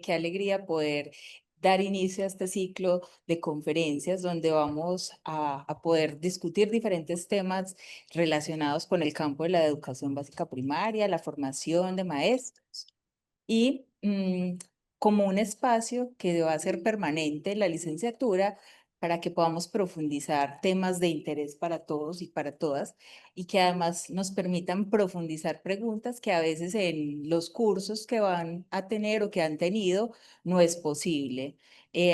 qué alegría poder dar inicio a este ciclo de conferencias donde vamos a poder discutir diferentes temas relacionados con el campo de la educación básica primaria, la formación de maestros y como un espacio que va a ser permanente en la licenciatura para que podamos profundizar temas de interés para todos y para todas y que además nos permitan profundizar preguntas que a veces en los cursos que van a tener o que han tenido no es posible.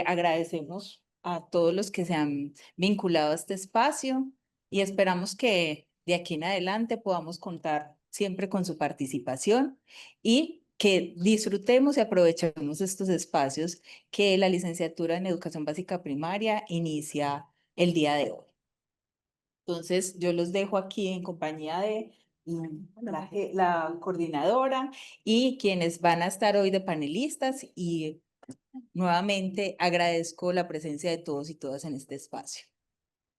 Agradecemos a todos los que se han vinculado a este espacio y esperamos que de aquí en adelante podamos contar siempre con su participación y que disfrutemos y aprovechemos estos espacios que la licenciatura en Educación Básica Primaria inicia el día de hoy. Entonces, yo los dejo aquí en compañía de la coordinadora y quienes van a estar hoy de panelistas y nuevamente agradezco la presencia de todos y todas en este espacio.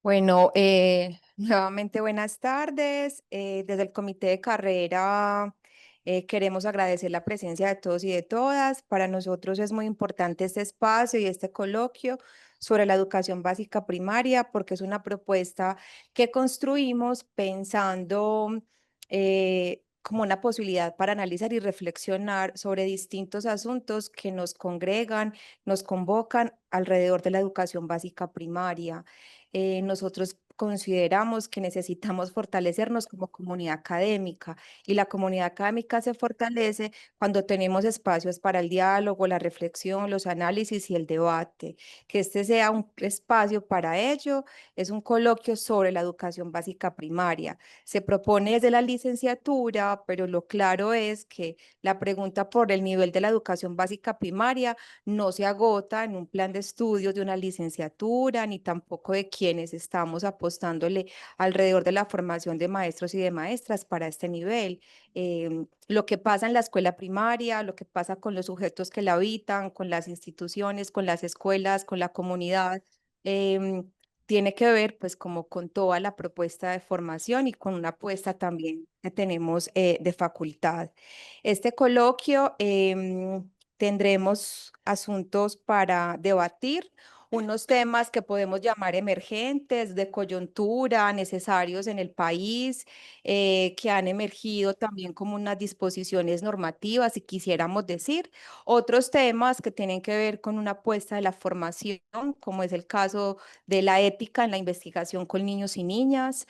Bueno, nuevamente buenas tardes. Desde el comité de carrera queremos agradecer la presencia de todos y de todas. Para nosotros es muy importante este espacio y este coloquio sobre la educación básica primaria porque es una propuesta que construimos pensando como una posibilidad para analizar y reflexionar sobre distintos asuntos que nos congregan, nos convocan alrededor de la educación básica primaria. Nosotros consideramos que necesitamos fortalecernos como comunidad académica y la comunidad académica se fortalece cuando tenemos espacios para el diálogo, la reflexión, los análisis y el debate. Que este sea un espacio para ello, es un coloquio sobre la educación básica primaria. Se propone desde la licenciatura, pero lo claro es que la pregunta por el nivel de la educación básica primaria no se agota en un plan de estudios de una licenciatura, ni tampoco de quienes estamos apostándole alrededor de la formación de maestros y de maestras para este nivel. Lo que pasa en la escuela primaria, lo que pasa con los sujetos que la habitan, con las instituciones, con las escuelas, con la comunidad, tiene que ver pues como con toda la propuesta de formación y con una apuesta también que tenemos de facultad. Este coloquio tendremos asuntos para debatir, unos temas que podemos llamar emergentes, de coyuntura, necesarios en el país, que han emergido también como unas disposiciones normativas, si quisiéramos decir. Otros temas que tienen que ver con una apuesta de la formación, como es el caso de la ética en la investigación con niños y niñas.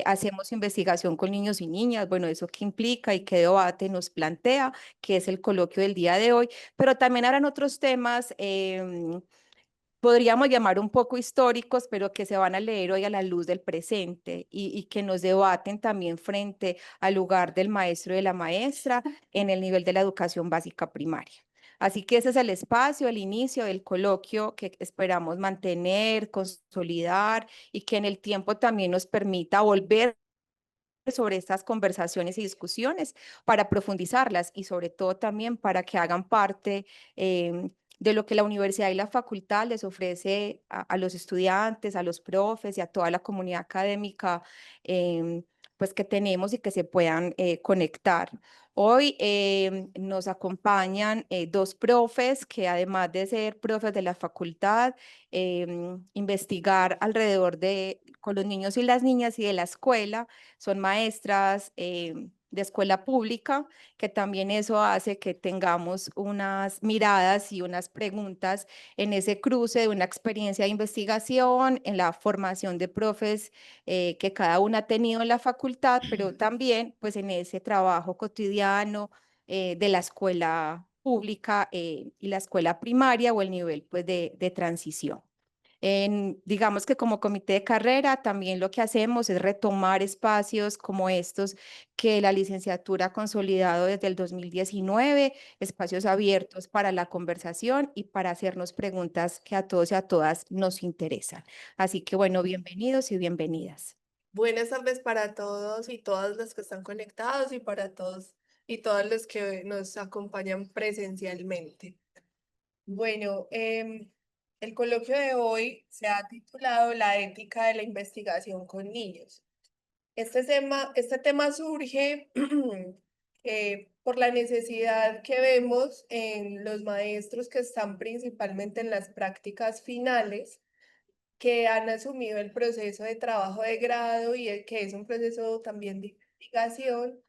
Hacemos investigación con niños y niñas, bueno, eso qué implica y qué debate nos plantea, que es el coloquio del día de hoy, pero también habrán otros temas, podríamos llamar un poco históricos, pero que se van a leer hoy a la luz del presente y que nos debaten también frente al lugar del maestro y de la maestra en el nivel de la educación básica primaria. Así que ese es el espacio, el inicio del coloquio que esperamos mantener, consolidar y que en el tiempo también nos permita volver sobre estas conversaciones y discusiones para profundizarlas y sobre todo también para que hagan parte de lo que la universidad y la facultad les ofrece a los estudiantes, a los profes y a toda la comunidad académica, pues que tenemos y que se puedan conectar. Hoy nos acompañan dos profes que además de ser profes de la facultad, investigar alrededor de con los niños y las niñas y de la escuela, son maestras de escuela pública, que también eso hace que tengamos unas miradas y unas preguntas en ese cruce de una experiencia de investigación, en la formación de profes que cada una ha tenido en la facultad, pero también pues en ese trabajo cotidiano de la escuela pública y la escuela primaria o el nivel pues de transición. Digamos que como comité de carrera también lo que hacemos es retomar espacios como estos que la licenciatura ha consolidado desde el 2019, espacios abiertos para la conversación y para hacernos preguntas que a todos y a todas nos interesan. Así que bueno, bienvenidos y bienvenidas. Buenas tardes para todos y todas los que están conectados y para todos y todas los que nos acompañan presencialmente. Bueno, el coloquio de hoy se ha titulado La ética de la investigación con niños. Este tema surge por la necesidad que vemos en los maestros que están principalmente en las prácticas finales, que han asumido el proceso de trabajo de grado y el que es un proceso también de investigación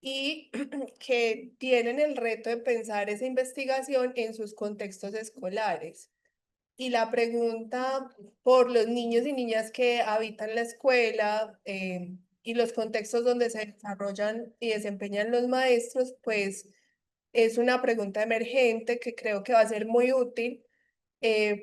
y que tienen el reto de pensar esa investigación en sus contextos escolares. Y la pregunta por los niños y niñas que habitan la escuela y los contextos donde se desarrollan y desempeñan los maestros, pues es una pregunta emergente que creo que va a ser muy útil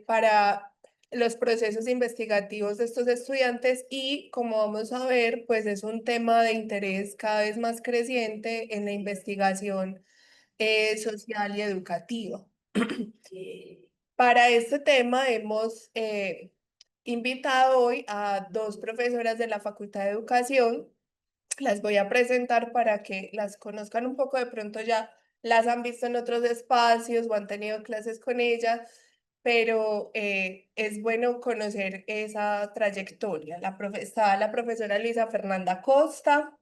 para los procesos investigativos de estos estudiantes y como vamos a ver, pues es un tema de interés cada vez más creciente en la investigación social y educativa. Para este tema hemos invitado hoy a dos profesoras de la Facultad de Educación. Las voy a presentar para que las conozcan un poco. De pronto ya las han visto en otros espacios o han tenido clases con ellas, pero es bueno conocer esa trayectoria. Está la profesora Luisa Fernanda Costa.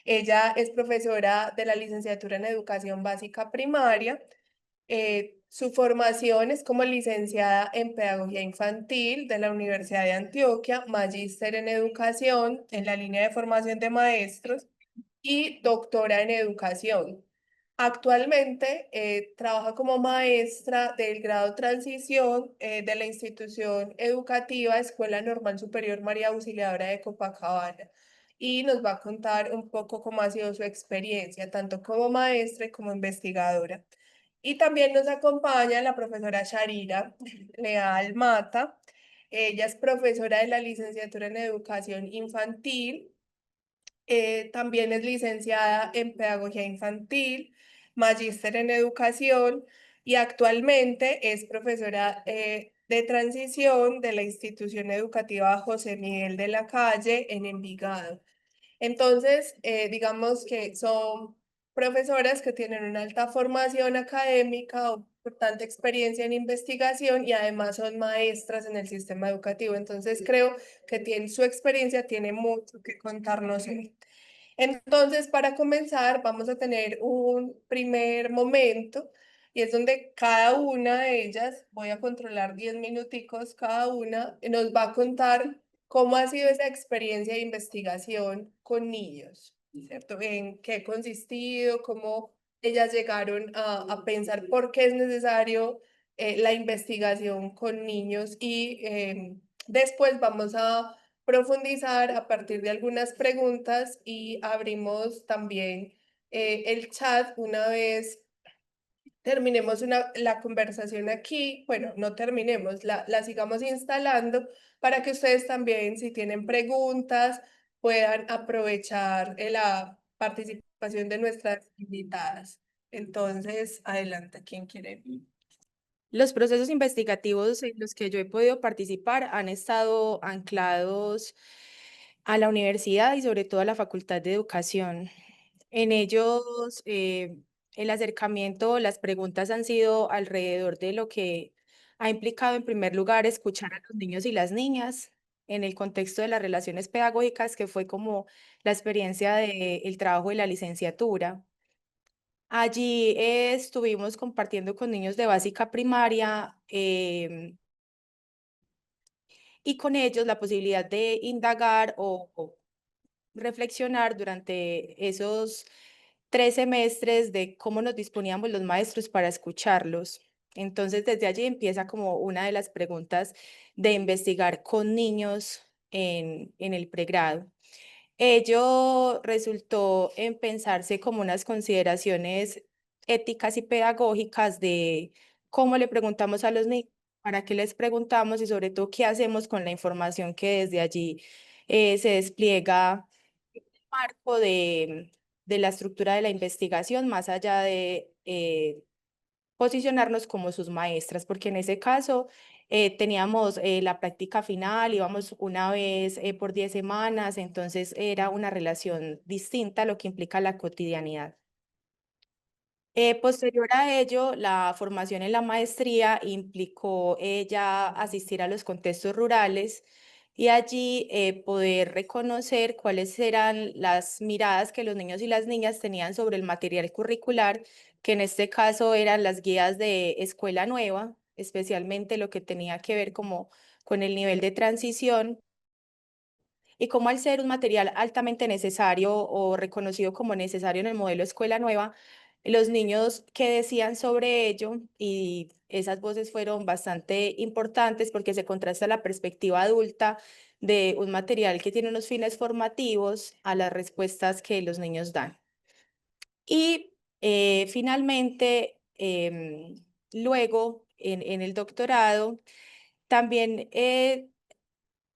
Ella es profesora de la licenciatura en Educación Básica Primaria. Su formación es como licenciada en Pedagogía Infantil de la Universidad de Antioquia, magíster en Educación en la línea de formación de maestros y doctora en Educación. Actualmente trabaja como maestra del grado Transición de la institución educativa Escuela Normal Superior María Auxiliadora de Copacabana y nos va a contar un poco cómo ha sido su experiencia, tanto como maestra y como investigadora. Y también nos acompaña la profesora Sharira Leal Mata. Ella es profesora de la licenciatura en Educación Infantil. También es licenciada en Pedagogía Infantil, magíster en Educación y actualmente es profesora de transición de la institución educativa José Miguel de la Calle en Envigado. Entonces, digamos que son profesoras que tienen una alta formación académica, importante experiencia en investigación y además son maestras en el sistema educativo. Entonces, creo que su experiencia tiene mucho que contarnos hoy. Entonces, para comenzar, vamos a tener un primer momento y es donde cada una de ellas, voy a controlar 10 minuticos cada una, nos va a contar cómo ha sido esa experiencia de investigación con niños, ¿cierto? En qué ha consistido, cómo ellas llegaron a pensar por qué es necesario la investigación con niños y después vamos a profundizar a partir de algunas preguntas y abrimos también el chat una vez terminemos la conversación aquí. Bueno, no terminemos, la sigamos instalando para que ustedes también, si tienen preguntas, puedan aprovechar la participación de nuestras invitadas. Entonces, adelante, ¿quién quiere? Los procesos investigativos en los que yo he podido participar han estado anclados a la universidad y sobre todo a la Facultad de Educación. En ellos, el acercamiento, las preguntas han sido alrededor de lo que ha implicado, en primer lugar, escuchar a los niños y las niñas en el contexto de las relaciones pedagógicas, que fue como la experiencia del trabajo de la licenciatura. Allí estuvimos compartiendo con niños de básica primaria y con ellos la posibilidad de indagar o reflexionar durante esos 3 semestres de cómo nos disponíamos los maestros para escucharlos. Entonces, desde allí empieza como una de las preguntas de investigar con niños en el pregrado. Ello resultó en pensarse como unas consideraciones éticas y pedagógicas de cómo le preguntamos a los niños, para qué les preguntamos y sobre todo qué hacemos con la información que desde allí se despliega en el marco de la estructura de la investigación, más allá de posicionarnos como sus maestras, porque en ese caso teníamos la práctica final, íbamos una vez por 10 semanas, entonces era una relación distinta a lo que implica la cotidianidad. Posterior a ello, la formación en la maestría implicó ya asistir a los contextos rurales y allí poder reconocer cuáles eran las miradas que los niños y las niñas tenían sobre el material curricular, que en este caso eran las guías de Escuela Nueva, especialmente lo que tenía que ver como con el nivel de transición y cómo al ser un material altamente necesario o reconocido como necesario en el modelo Escuela Nueva, los niños qué decían sobre ello y esas voces fueron bastante importantes porque se contrasta la perspectiva adulta de un material que tiene unos fines formativos a las respuestas que los niños dan. Y finalmente, luego en el doctorado, también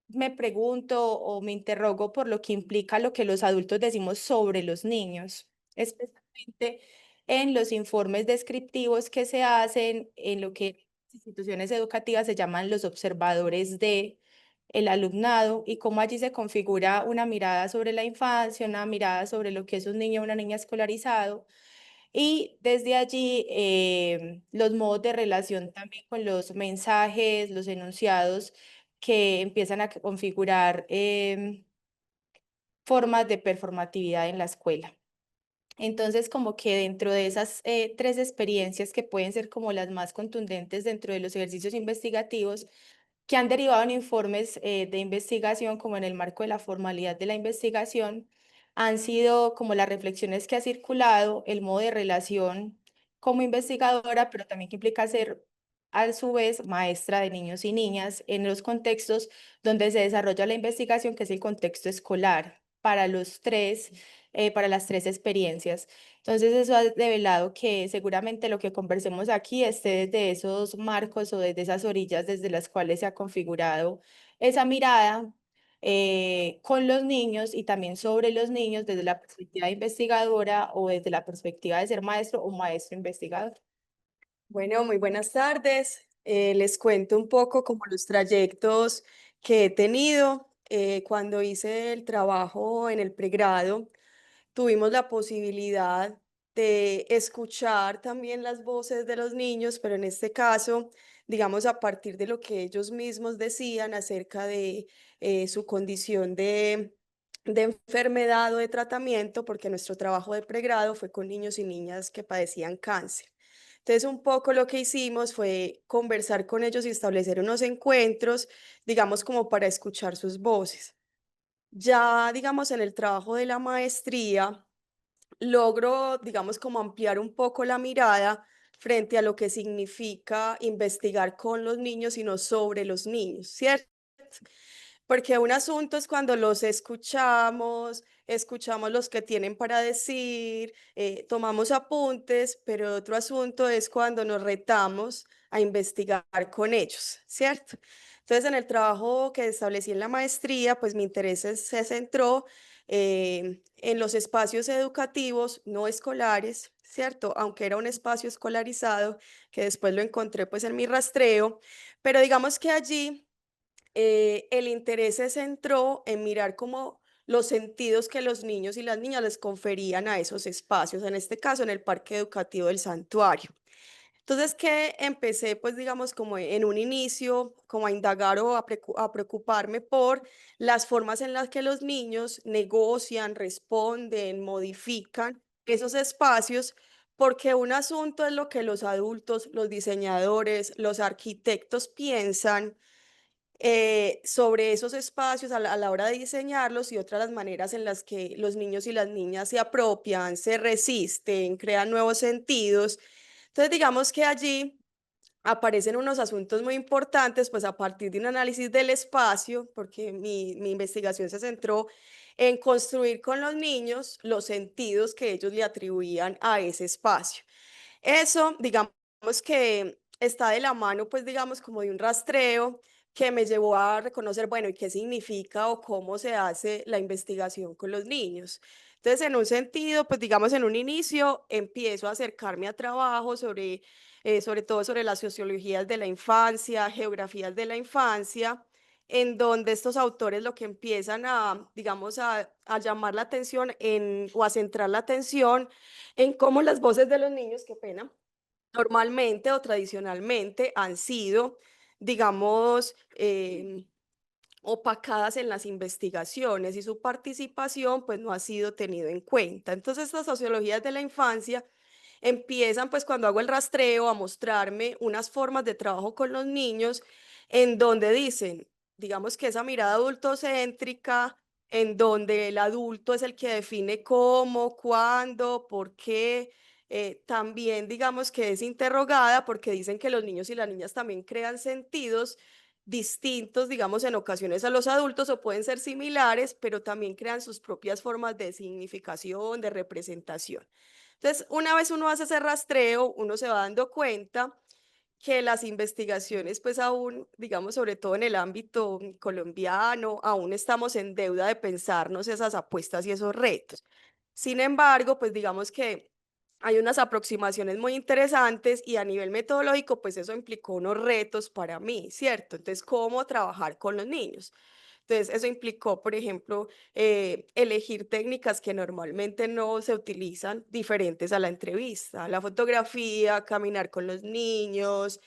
me pregunto o me interrogo por lo que implica lo que los adultos decimos sobre los niños, especialmente en los informes descriptivos que se hacen en lo que las instituciones educativas se llaman los observadores de el alumnado y cómo allí se configura una mirada sobre la infancia, una mirada sobre lo que es un niño o una niña escolarizado y desde allí los modos de relación también con los mensajes, los enunciados que empiezan a configurar formas de performatividad en la escuela. Entonces, como que dentro de esas tres experiencias que pueden ser como las más contundentes dentro de los ejercicios investigativos, que han derivado en informes de investigación, como en el marco de la formalidad de la investigación, han sido como las reflexiones que ha circulado, el modo de relación como investigadora, pero también que implica ser a su vez maestra de niños y niñas en los contextos donde se desarrolla la investigación, que es el contexto escolar, para los tres, para las tres experiencias. Entonces, eso ha develado que seguramente lo que conversemos aquí esté desde esos marcos o desde esas orillas desde las cuales se ha configurado esa mirada con los niños y también sobre los niños desde la perspectiva investigadora o desde la perspectiva de ser maestro o maestro investigador. Bueno, muy buenas tardes. Les cuento un poco como los trayectos que he tenido. Cuando hice el trabajo en el pregrado, tuvimos la posibilidad de escuchar también las voces de los niños, pero en este caso, digamos, a partir de lo que ellos mismos decían acerca de su condición de enfermedad o de tratamiento, porque nuestro trabajo de pregrado fue con niños y niñas que padecían cáncer. Entonces, un poco lo que hicimos fue conversar con ellos y establecer unos encuentros, digamos, como para escuchar sus voces. Ya, digamos, en el trabajo de la maestría, logro, digamos, como ampliar un poco la mirada frente a lo que significa investigar con los niños y no sobre los niños, ¿cierto? Porque un asunto es cuando los escuchamos, escuchamos los que tienen para decir, tomamos apuntes, pero otro asunto es cuando nos retamos a investigar con ellos, ¿cierto? Entonces, en el trabajo que establecí en la maestría, pues mi interés se centró en los espacios educativos no escolares, ¿cierto? Aunque era un espacio escolarizado, que después lo encontré pues en mi rastreo, pero digamos que allí el interés se centró en mirar cómo los sentidos que los niños y las niñas les conferían a esos espacios, en este caso en el Parque Educativo del Santuario. Entonces, que empecé, pues, digamos, como en un inicio, como a indagar o a preocuparme por las formas en las que los niños negocian, responden, modifican esos espacios, porque un asunto es lo que los adultos, los diseñadores, los arquitectos piensan sobre esos espacios a la hora de diseñarlos y otras las maneras en las que los niños y las niñas se apropian, se resisten, crean nuevos sentidos. Entonces, digamos que allí aparecen unos asuntos muy importantes, pues a partir de un análisis del espacio, porque mi investigación se centró en construir con los niños los sentidos que ellos le atribuían a ese espacio. Eso, digamos que está de la mano, pues digamos, como de un rastreo que me llevó a reconocer, bueno, ¿y qué significa o cómo se hace la investigación con los niños? Entonces, en un sentido, pues digamos, en un inicio empiezo a acercarme a trabajo sobre todo sobre las sociologías de la infancia, geografías de la infancia, en donde estos autores lo que empiezan a, digamos, a llamar la atención o a centrar la atención en cómo las voces de los niños, qué pena, normalmente o tradicionalmente han sido, digamos, opacadas en las investigaciones y su participación pues no ha sido tenido en cuenta. Entonces estas sociologías de la infancia empiezan pues cuando hago el rastreo a mostrarme unas formas de trabajo con los niños en donde dicen, digamos que esa mirada adultocéntrica, en donde el adulto es el que define cómo, cuándo, por qué. También digamos que es interrogada porque dicen que los niños y las niñas también crean sentidos distintos, digamos, en ocasiones a los adultos o pueden ser similares, pero también crean sus propias formas de significación, de representación. Entonces, una vez uno hace ese rastreo, uno se va dando cuenta que las investigaciones, pues aún, digamos, sobre todo en el ámbito colombiano, aún estamos en deuda de pensarnos esas apuestas y esos retos. Sin embargo, pues digamos que hay unas aproximaciones muy interesantes y a nivel metodológico, pues eso implicó unos retos para mí, ¿cierto? Entonces, ¿cómo trabajar con los niños? Entonces, eso implicó, por ejemplo, elegir técnicas que normalmente no se utilizan, diferentes a la entrevista, la fotografía, caminar con los niños,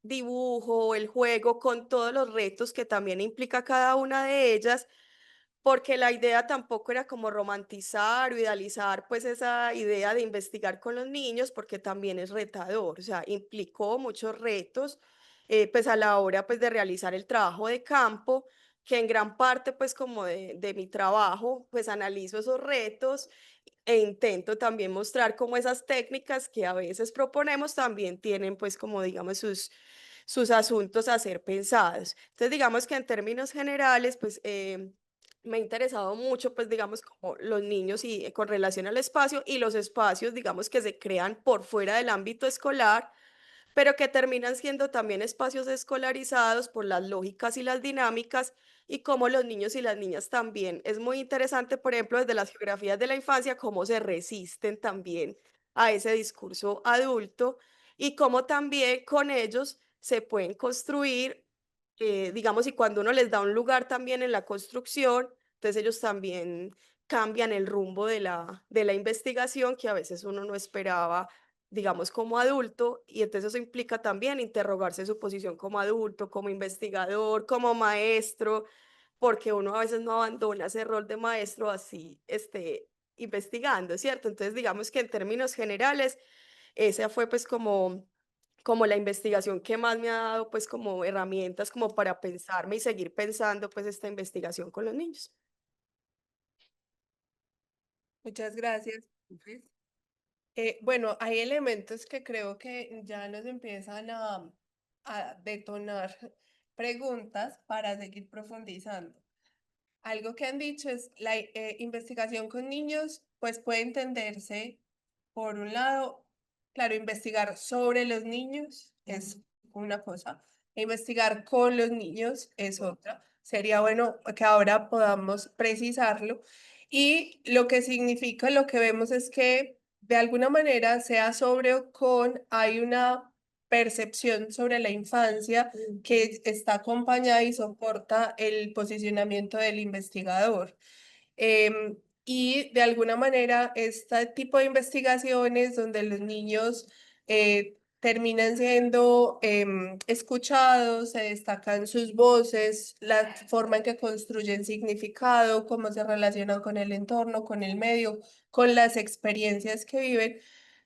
dibujo, el juego, con todos los retos que también implica cada una de ellas, porque la idea tampoco era como romantizar o idealizar pues esa idea de investigar con los niños, porque también es retador, o sea, implicó muchos retos, pues a la hora pues de realizar el trabajo de campo, que en gran parte pues como de mi trabajo, pues analizo esos retos e intento también mostrar cómo esas técnicas que a veces proponemos también tienen pues como digamos sus asuntos a ser pensados. Entonces digamos que en términos generales pues me ha interesado mucho, pues digamos, como los niños y con relación al espacio y los espacios, digamos, que se crean por fuera del ámbito escolar, pero que terminan siendo también espacios escolarizados por las lógicas y las dinámicas y cómo los niños y las niñas también. Es muy interesante, por ejemplo, desde las geografías de la infancia, cómo se resisten también a ese discurso adulto y cómo también con ellos se pueden construir, digamos, y cuando uno les da un lugar también en la construcción, entonces ellos también cambian el rumbo de la investigación que a veces uno no esperaba, digamos, como adulto, y entonces eso implica también interrogarse su posición como adulto, como investigador, como maestro, porque uno a veces no abandona ese rol de maestro así, investigando, ¿cierto? Entonces, digamos que en términos generales, esa fue pues como la investigación que más me ha dado pues como herramientas como para pensarme y seguir pensando pues esta investigación con los niños. Muchas gracias. Luis. Bueno, hay elementos que creo que ya nos empiezan a detonar preguntas para seguir profundizando. Algo que han dicho es la investigación con niños, pues puede entenderse, por un lado, claro, investigar sobre los niños es una cosa, e investigar con los niños es otra. Sería bueno que ahora podamos precisarlo. Y lo que significa, lo que vemos es que de alguna manera, sea sobre o con, hay una percepción sobre la infancia que está acompañada y soporta el posicionamiento del investigador. Y de alguna manera, este tipo de investigaciones donde los niños terminan siendo escuchados, se destacan sus voces, la forma en que construyen significado, cómo se relacionan con el entorno, con el medio, con las experiencias que viven,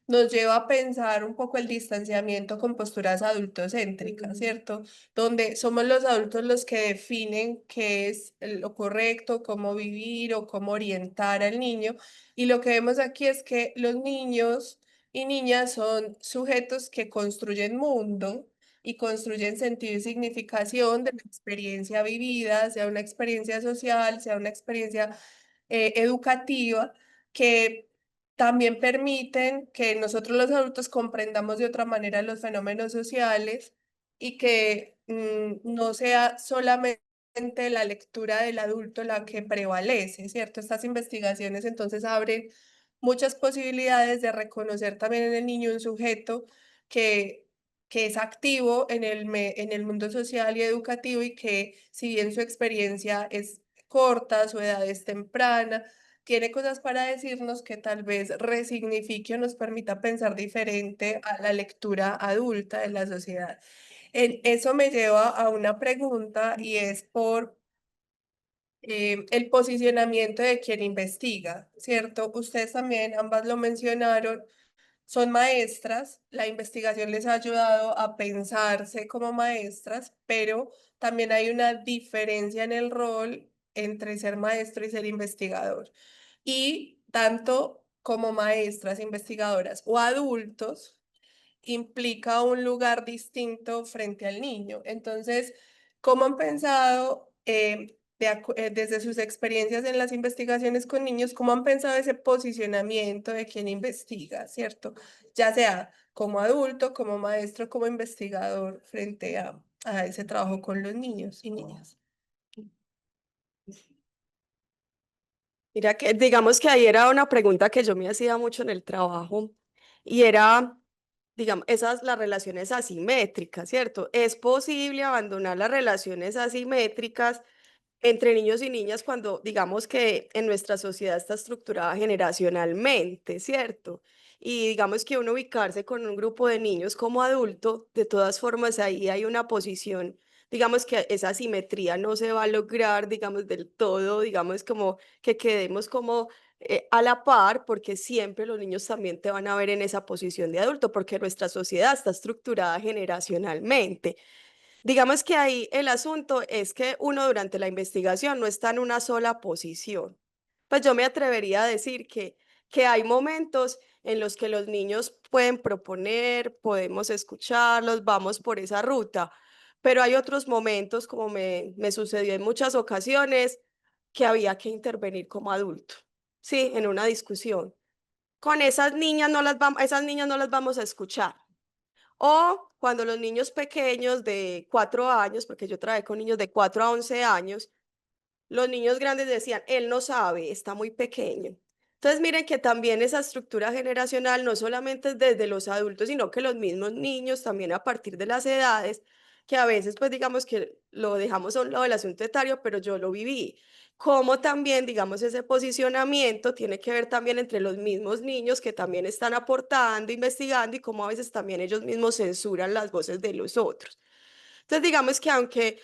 nos lleva a pensar un poco el distanciamiento con posturas adultocéntricas, ¿cierto? Donde somos los adultos los que definen qué es lo correcto, cómo vivir o cómo orientar al niño. Y lo que vemos aquí es que los niños y niñas son sujetos que construyen mundo y construyen sentido y significación de la experiencia vivida, sea una experiencia social, sea una experiencia educativa, que también permiten que nosotros los adultos comprendamos de otra manera los fenómenos sociales y que no sea solamente la lectura del adulto la que prevalece, ¿cierto? Estas investigaciones entonces abren muchas posibilidades de reconocer también en el niño un sujeto que, que es activo en en el mundo social y educativo y que si bien su experiencia es corta, su edad es temprana, tiene cosas para decirnos que tal vez resignifique o nos permita pensar diferente a la lectura adulta de la sociedad. Eso me lleva a una pregunta y es por el posicionamiento de quien investiga, ¿cierto? Ustedes también, ambas lo mencionaron, son maestras, la investigación les ha ayudado a pensarse como maestras, pero también hay una diferencia en el rol entre ser maestro y ser investigador. Y tanto como maestras, investigadoras o adultos, implica un lugar distinto frente al niño. Entonces, ¿cómo han pensado, desde sus experiencias en las investigaciones con niños, cómo han pensado ese posicionamiento de quien investiga, ¿cierto? Ya sea como adulto, como maestro, como investigador frente a ese trabajo con los niños y niñas. Mira que, digamos que ahí era una pregunta que yo me hacía mucho en el trabajo y era, digamos, esas las relaciones asimétricas, ¿cierto? ¿Es posible abandonar las relaciones asimétricas entre niños y niñas cuando digamos que en nuestra sociedad está estructurada generacionalmente, ¿cierto? Y digamos que uno ubicarse con un grupo de niños como adulto, de todas formas ahí hay una posición, digamos que esa simetría no se va a lograr, digamos, del todo, digamos como que quedemos como a la par, porque siempre los niños también te van a ver en esa posición de adulto, porque nuestra sociedad está estructurada generacionalmente. Digamos que ahí el asunto es que uno durante la investigación no está en una sola posición. Pues yo me atrevería a decir que hay momentos en los que los niños pueden proponer, podemos escucharlos, vamos por esa ruta, pero hay otros momentos, como me sucedió en muchas ocasiones, que había que intervenir como adulto, sí, en una discusión. Con esas niñas no las vamos, esas niñas no las vamos a escuchar. O cuando los niños pequeños de 4 años, porque yo trabajé con niños de 4 a 11 años, los niños grandes decían, él no sabe, está muy pequeño. Entonces, miren que también esa estructura generacional no solamente es desde los adultos, sino que los mismos niños también a partir de las edades, que a veces pues digamos que lo dejamos a un lado del asunto etario, pero yo lo viví. Como también, digamos, ese posicionamiento tiene que ver también entre los mismos niños que también están aportando, investigando y cómo a veces también ellos mismos censuran las voces de los otros. Entonces, digamos que aunque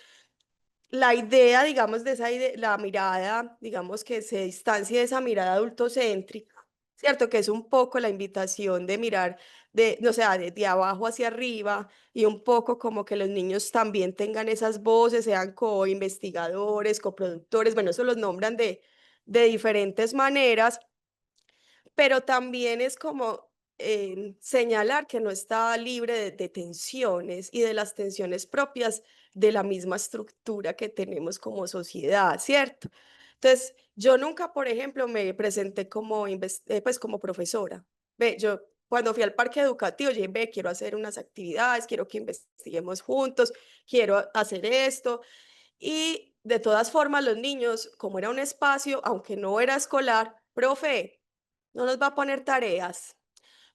la idea, digamos, de esa la mirada, digamos, que se distancie de esa mirada adultocéntrica, ¿cierto? Que es un poco la invitación de mirar de, no sé, de abajo hacia arriba y un poco como que los niños también tengan esas voces, sean co-investigadores, coproductores, bueno, eso los nombran de diferentes maneras, pero también es como señalar que no está libre de tensiones y de las tensiones propias de la misma estructura que tenemos como sociedad, ¿cierto? Entonces, yo nunca, por ejemplo, me presenté como, pues, como profesora. Ve, yo cuando fui al parque educativo, yo dije, ve, quiero hacer unas actividades, quiero que investiguemos juntos, quiero hacer esto. Y de todas formas, los niños, como era un espacio, aunque no era escolar, profe, no nos va a poner tareas.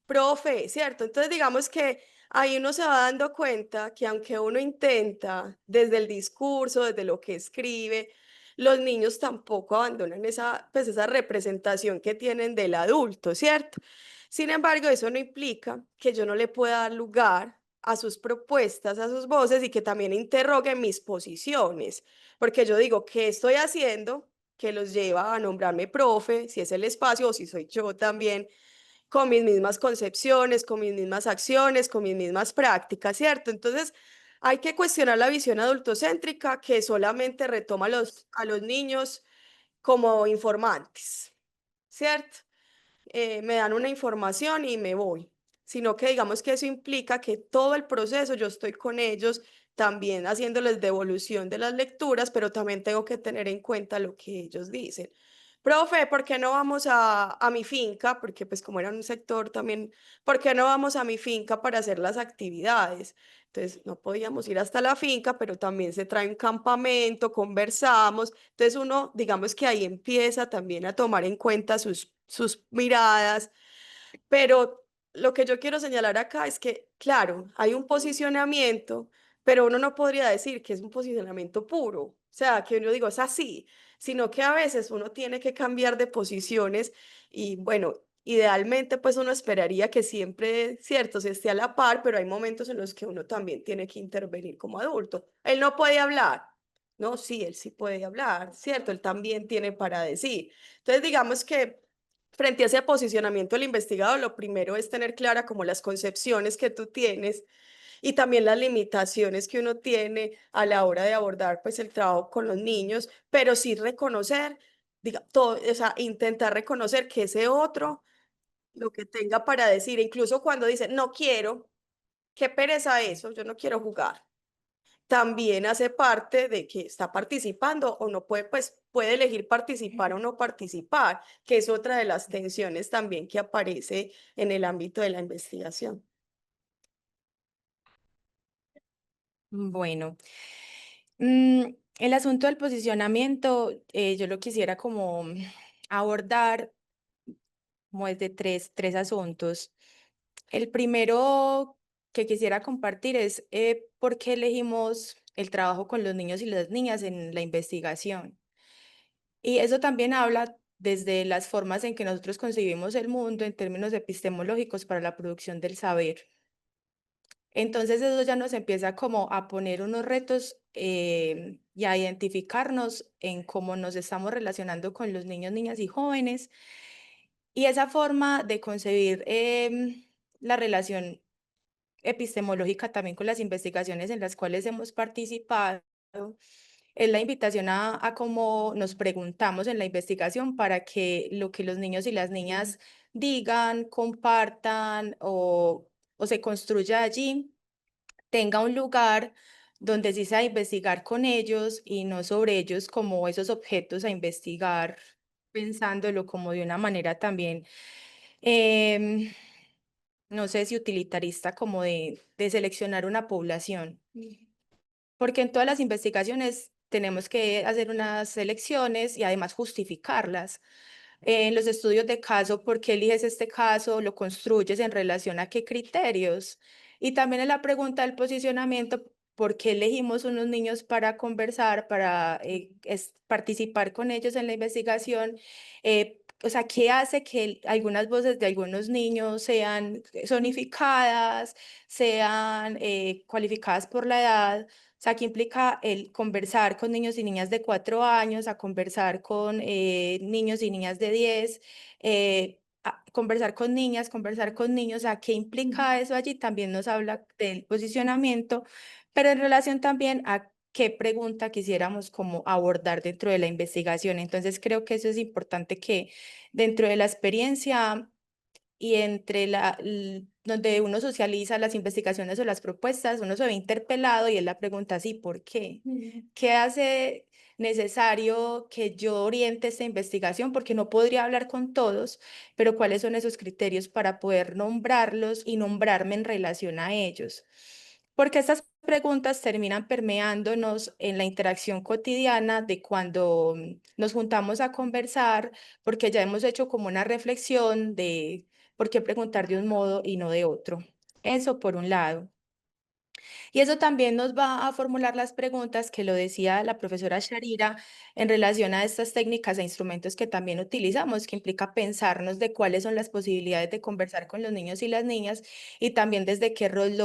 Profe, ¿cierto? Entonces digamos que ahí uno se va dando cuenta que aunque uno intenta desde el discurso, desde lo que escribe, los niños tampoco abandonan esa, pues esa representación que tienen del adulto, ¿cierto? Sin embargo, eso no implica que yo no le pueda dar lugar a sus propuestas, a sus voces y que también interroguen mis posiciones, porque yo digo, ¿qué estoy haciendo? Que los lleva a nombrarme profe, si es el espacio o si soy yo también con mis mismas concepciones, con mis mismas acciones, con mis mismas prácticas, ¿cierto? Entonces, hay que cuestionar la visión adultocéntrica que solamente retoma a los niños como informantes, ¿cierto? Me dan una información y me voy, sino que digamos que eso implica que todo el proceso yo estoy con ellos, también haciéndoles devolución de las lecturas, pero también tengo que tener en cuenta lo que ellos dicen. Profe, ¿por qué no vamos a mi finca? Porque pues como era un sector también, ¿por qué no vamos a mi finca para hacer las actividades? Entonces no podíamos ir hasta la finca, pero también se trae un campamento, conversamos. Entonces uno, digamos que ahí empieza también a tomar en cuenta sus miradas, pero lo que yo quiero señalar acá es que, claro, hay un posicionamiento, pero uno no podría decir que es un posicionamiento puro, o sea, que uno digo es así, sino que a veces uno tiene que cambiar de posiciones y bueno, Idealmente, pues uno esperaría que siempre, cierto, se esté a la par, pero hay momentos en los que uno también tiene que intervenir como adulto. Él no puede hablar. No, sí, él sí puede hablar, cierto, él también tiene para decir. Entonces, digamos que frente a ese posicionamiento del investigado, lo primero es tener clara como las concepciones que tú tienes y también las limitaciones que uno tiene a la hora de abordar pues el trabajo con los niños, pero sí reconocer, diga, todo, o sea, intentar reconocer que ese otro lo que tenga para decir, incluso cuando dice, no quiero, qué pereza eso, yo no quiero jugar. También hace parte de que está participando o no puede, pues puede elegir participar o no participar, que es otra de las tensiones también que aparece en el ámbito de la investigación. Bueno, el asunto del posicionamiento, yo lo quisiera como abordar como desde tres asuntos. El primero que quisiera compartir es por qué elegimos el trabajo con los niños y las niñas en la investigación. Y eso también habla desde las formas en que nosotros concebimos el mundo en términos epistemológicos para la producción del saber. Entonces eso ya nos empieza como a poner unos retos y a identificarnos en cómo nos estamos relacionando con los niños, niñas y jóvenes. Y esa forma de concebir la relación epistemológica también con las investigaciones en las cuales hemos participado es la invitación a cómo nos preguntamos en la investigación para que lo que los niños y las niñas digan, compartan o se construya allí tenga un lugar donde sí sea investigar con ellos y no sobre ellos como esos objetos a investigar, pensándolo como de una manera también, em, no sé si utilitarista, como de seleccionar una población. Porque en todas las investigaciones tenemos que hacer unas selecciones y además justificarlas. En los estudios de caso, ¿por qué eliges este caso? ¿Lo construyes en relación a qué criterios? Y también en la pregunta del posicionamiento, ¿por qué elegimos unos niños para conversar, para participar con ellos en la investigación? O sea, ¿qué hace que algunas voces de algunos niños sean zonificadas, sean cualificadas por la edad? O sea, que implica el conversar con niños y niñas de 4 años, a conversar con niños y niñas de 10, conversar con niñas, conversar con niños, o sea, ¿qué implica eso allí? También nos habla del posicionamiento, pero en relación también a qué pregunta quisiéramos como abordar dentro de la investigación. Entonces, creo que eso es importante que dentro de la experiencia y entre donde uno socializa las investigaciones o las propuestas, uno se ve interpelado y es la pregunta, sí, ¿por qué? ¿Qué hace necesario que yo oriente esta investigación? Porque no podría hablar con todos, pero ¿cuáles son esos criterios para poder nombrarlos y nombrarme en relación a ellos? Porque estas preguntas terminan permeándonos en la interacción cotidiana de cuando nos juntamos a conversar, porque ya hemos hecho como una reflexión de por qué preguntar de un modo y no de otro. Eso por un lado. Y eso también nos va a formular las preguntas que lo decía la profesora Sharira en relación a estas técnicas e instrumentos que también utilizamos, que implica pensarnos de cuáles son las posibilidades de conversar con los niños y las niñas y también desde qué rol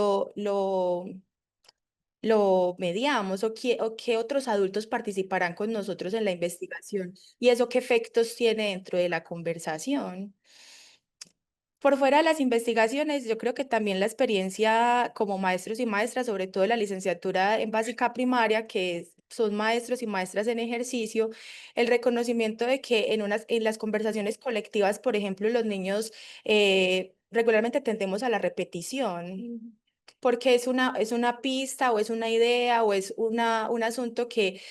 lo mediamos o qué otros adultos participarán con nosotros en la investigación y eso qué efectos tiene dentro de la conversación. Por fuera de las investigaciones, yo creo que también la experiencia como maestros y maestras, sobre todo la licenciatura en básica primaria, son maestros y maestras en ejercicio, el reconocimiento de que en las conversaciones colectivas, por ejemplo, los niños regularmente tendemos a la repetición, porque es una pista o es una idea o es un asunto que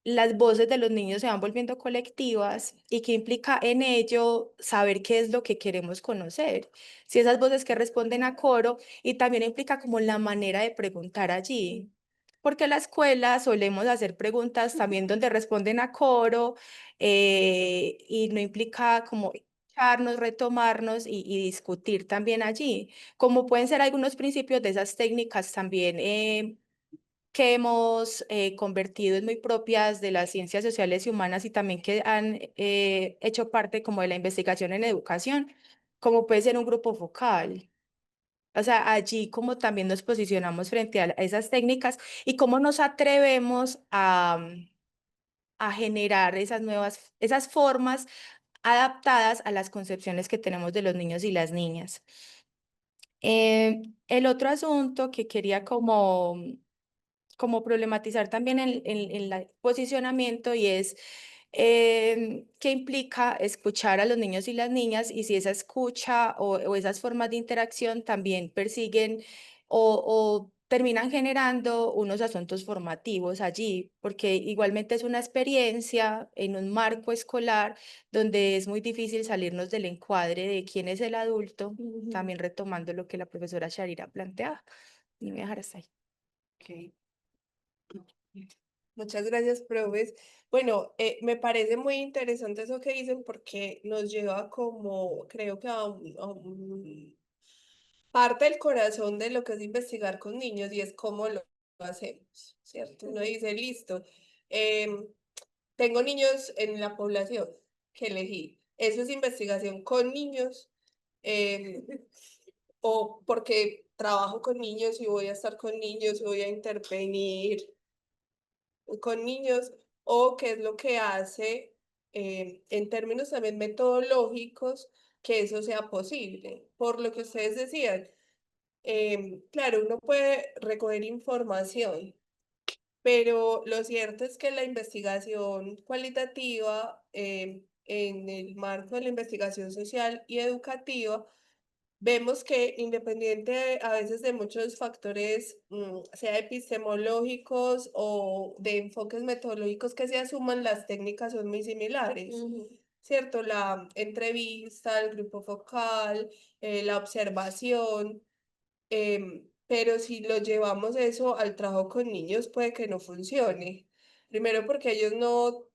las voces de los niños se van volviendo colectivas y que implica en ello saber qué es lo que queremos conocer. Si esas voces que responden a coro y también implica como la manera de preguntar allí. Porque en la escuela solemos hacer preguntas también donde responden a coro y no implica como echarnos, retomarnos y discutir también allí. Como pueden ser algunos principios de esas técnicas también que hemos convertido en muy propias de las ciencias sociales y humanas y también que han hecho parte como de la investigación en educación, como puede ser un grupo focal. O sea, allí como también nos posicionamos frente a esas técnicas y cómo nos atrevemos a generar esas formas adaptadas a las concepciones que tenemos de los niños y las niñas. El otro asunto que quería como problematizar también en el posicionamiento y es qué implica escuchar a los niños y las niñas y si esa escucha o esas formas de interacción también persiguen o terminan generando unos asuntos formativos allí, porque igualmente es una experiencia en un marco escolar donde es muy difícil salirnos del encuadre de quién es el adulto, también retomando lo que la profesora Sharira planteaba. Y voy a dejar hasta ahí. Ok. Muchas gracias, profes. Bueno, me parece muy interesante eso que dicen porque nos lleva como, creo que parte del corazón de lo que es investigar con niños y es cómo lo hacemos, ¿cierto? Uno dice, listo, em, tengo niños en la población que elegí. Eso es investigación con niños, em, o porque trabajo con niños y voy a estar con niños y voy a intervenir con niños, o qué es lo que hace en términos también metodológicos que eso sea posible. Por lo que ustedes decían, claro, uno puede recoger información, pero lo cierto es que la investigación cualitativa, en el marco de la investigación social y educativa, vemos que independiente a veces de muchos factores, sea epistemológicos o de enfoques metodológicos que se asuman, las técnicas son muy similares, ¿cierto? La entrevista, el grupo focal, la observación, pero si lo llevamos eso al trabajo con niños, puede que no funcione. Primero porque ellos no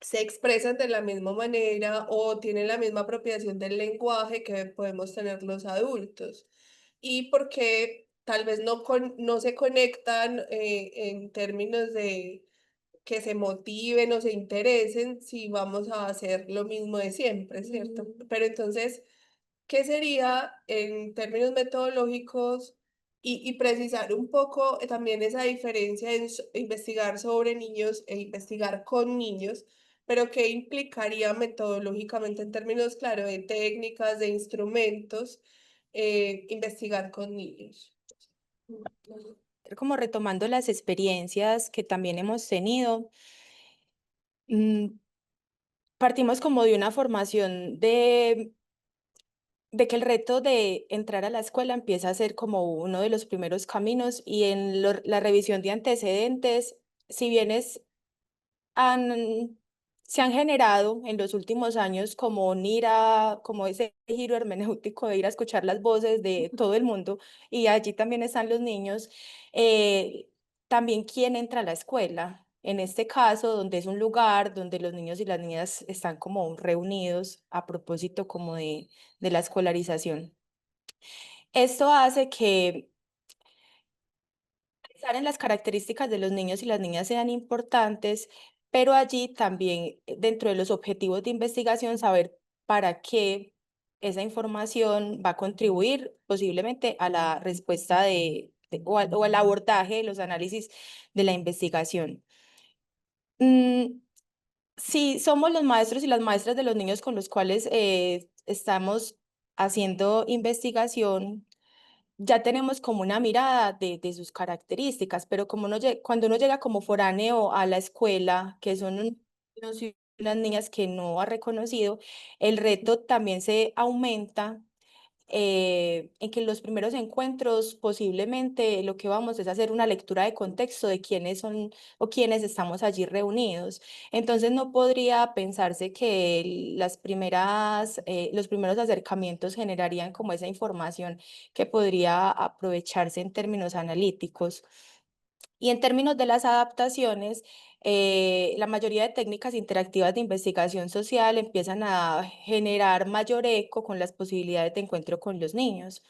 se expresan de la misma manera o tienen la misma apropiación del lenguaje que podemos tener los adultos. Y porque tal vez no se conectan en términos de que se motiven o se interesen si vamos a hacer lo mismo de siempre, ¿cierto? Pero entonces, ¿qué sería en términos metodológicos y precisar un poco también esa diferencia en investigar sobre niños e investigar con niños, pero qué implicaría metodológicamente en términos, claro, de técnicas, de instrumentos, investigar con niños? Como retomando las experiencias que también hemos tenido, mm, partimos como de una formación de que el reto de entrar a la escuela empieza a ser como uno de los primeros caminos y en la revisión de antecedentes, si bien han, se han generado en los últimos años como ese giro hermenéutico de ir a escuchar las voces de todo el mundo y allí también están los niños, también quién entra a la escuela. En este caso, donde es un lugar donde los niños y las niñas están como reunidos a propósito como de la escolarización. Esto hace que pensar en las características de los niños y las niñas sean importantes, pero allí también dentro de los objetivos de investigación saber para qué esa información va a contribuir posiblemente a la respuesta o al abordaje de los análisis de la investigación. Mm, si somos los maestros y las maestras de los niños con los cuales estamos haciendo investigación, ya tenemos como una mirada de sus características, pero como cuando uno llega como foráneo a la escuela, que son niños y unas niñas que no ha reconocido, el reto también se aumenta en que en los primeros encuentros posiblemente lo que vamos es hacer una lectura de contexto de quiénes son o quiénes estamos allí reunidos. Entonces no podría pensarse que los primeros acercamientos generarían como esa información que podría aprovecharse en términos analíticos. Y en términos de las adaptaciones, la mayoría de técnicas interactivas de investigación social empiezan a generar mayor eco con las posibilidades de encuentro con los niños.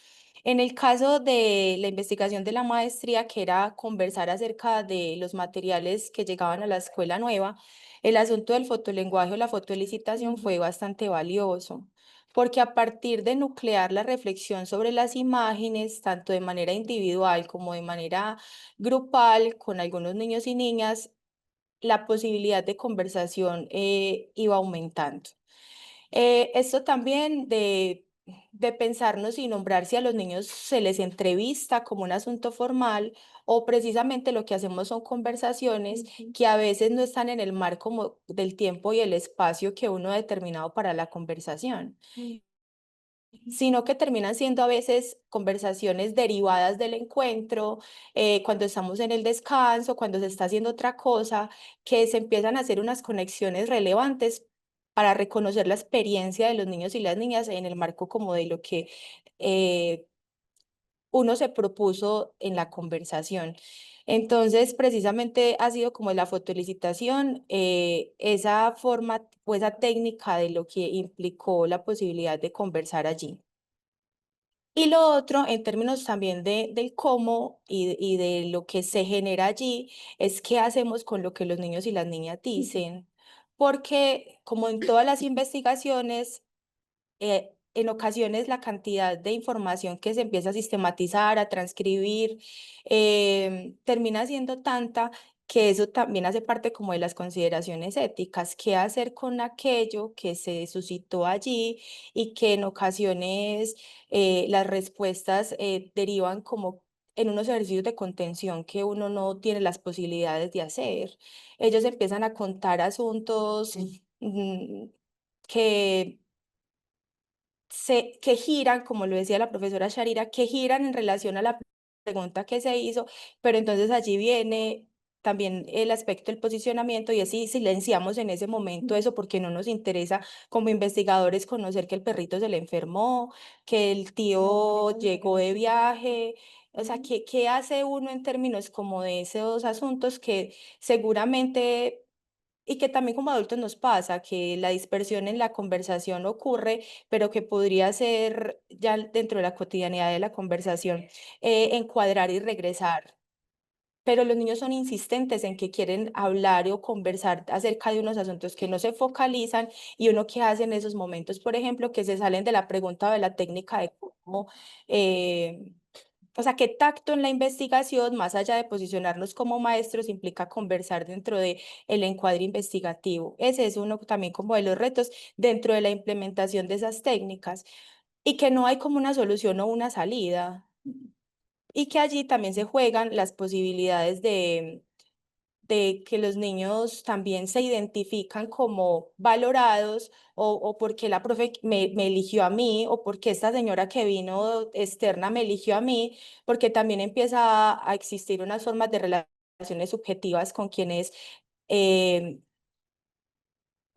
En el caso de la investigación de la maestría, que era conversar acerca de los materiales que llegaban a la escuela nueva, el asunto del fotolenguaje o la fotoelicitación fue bastante valioso, porque a partir de nuclear la reflexión sobre las imágenes, tanto de manera individual como de manera grupal, con algunos niños y niñas, la posibilidad de conversación iba aumentando. Esto también de pensarnos y nombrar si a los niños se les entrevista como un asunto formal o precisamente lo que hacemos son conversaciones que a veces no están en el marco del tiempo y el espacio que uno ha determinado para la conversación, sino que terminan siendo a veces conversaciones derivadas del encuentro, cuando estamos en el descanso, cuando se está haciendo otra cosa, que se empiezan a hacer unas conexiones relevantes para reconocer la experiencia de los niños y las niñas en el marco como de lo que uno se propuso en la conversación. Entonces, precisamente ha sido como la fotolicitación, esa forma o esa técnica de lo que implicó la posibilidad de conversar allí. Y lo otro, en términos también del cómo y de lo que se genera allí, es qué hacemos con lo que los niños y las niñas dicen. Porque como en todas las investigaciones, en ocasiones la cantidad de información que se empieza a sistematizar, a transcribir, termina siendo tanta que eso también hace parte como de las consideraciones éticas, qué hacer con aquello que se suscitó allí y que en ocasiones las respuestas derivan como en unos ejercicios de contención que uno no tiene las posibilidades de hacer. Ellos empiezan a contar asuntos que que giran, como lo decía la profesora Sharira, que giran en relación a la pregunta que se hizo, pero entonces allí viene también el aspecto del posicionamiento y así silenciamos en ese momento eso porque no nos interesa como investigadores conocer que el perrito se le enfermó, que el tío llegó de viaje. O sea, ¿qué hace uno en términos como de esos asuntos que seguramente y que también como adultos nos pasa, que la dispersión en la conversación ocurre, pero que podría ser ya dentro de la cotidianidad de la conversación, encuadrar y regresar? Pero los niños son insistentes en que quieren hablar o conversar acerca de unos asuntos que no se focalizan y uno qué hace en esos momentos, por ejemplo, que se salen de la pregunta o de la técnica de cómo, eh, o sea, qué tacto en la investigación, más allá de posicionarnos como maestros, implica conversar dentro de el encuadre investigativo. Ese es uno también como de los retos dentro de la implementación de esas técnicas y que no hay como una solución o una salida y que allí también se juegan las posibilidades de que los niños también se identifican como valorados o porque la profe me eligió a mí o porque esta señora que vino externa me eligió a mí, porque también empieza a existir unas formas de relaciones subjetivas con quienes eh,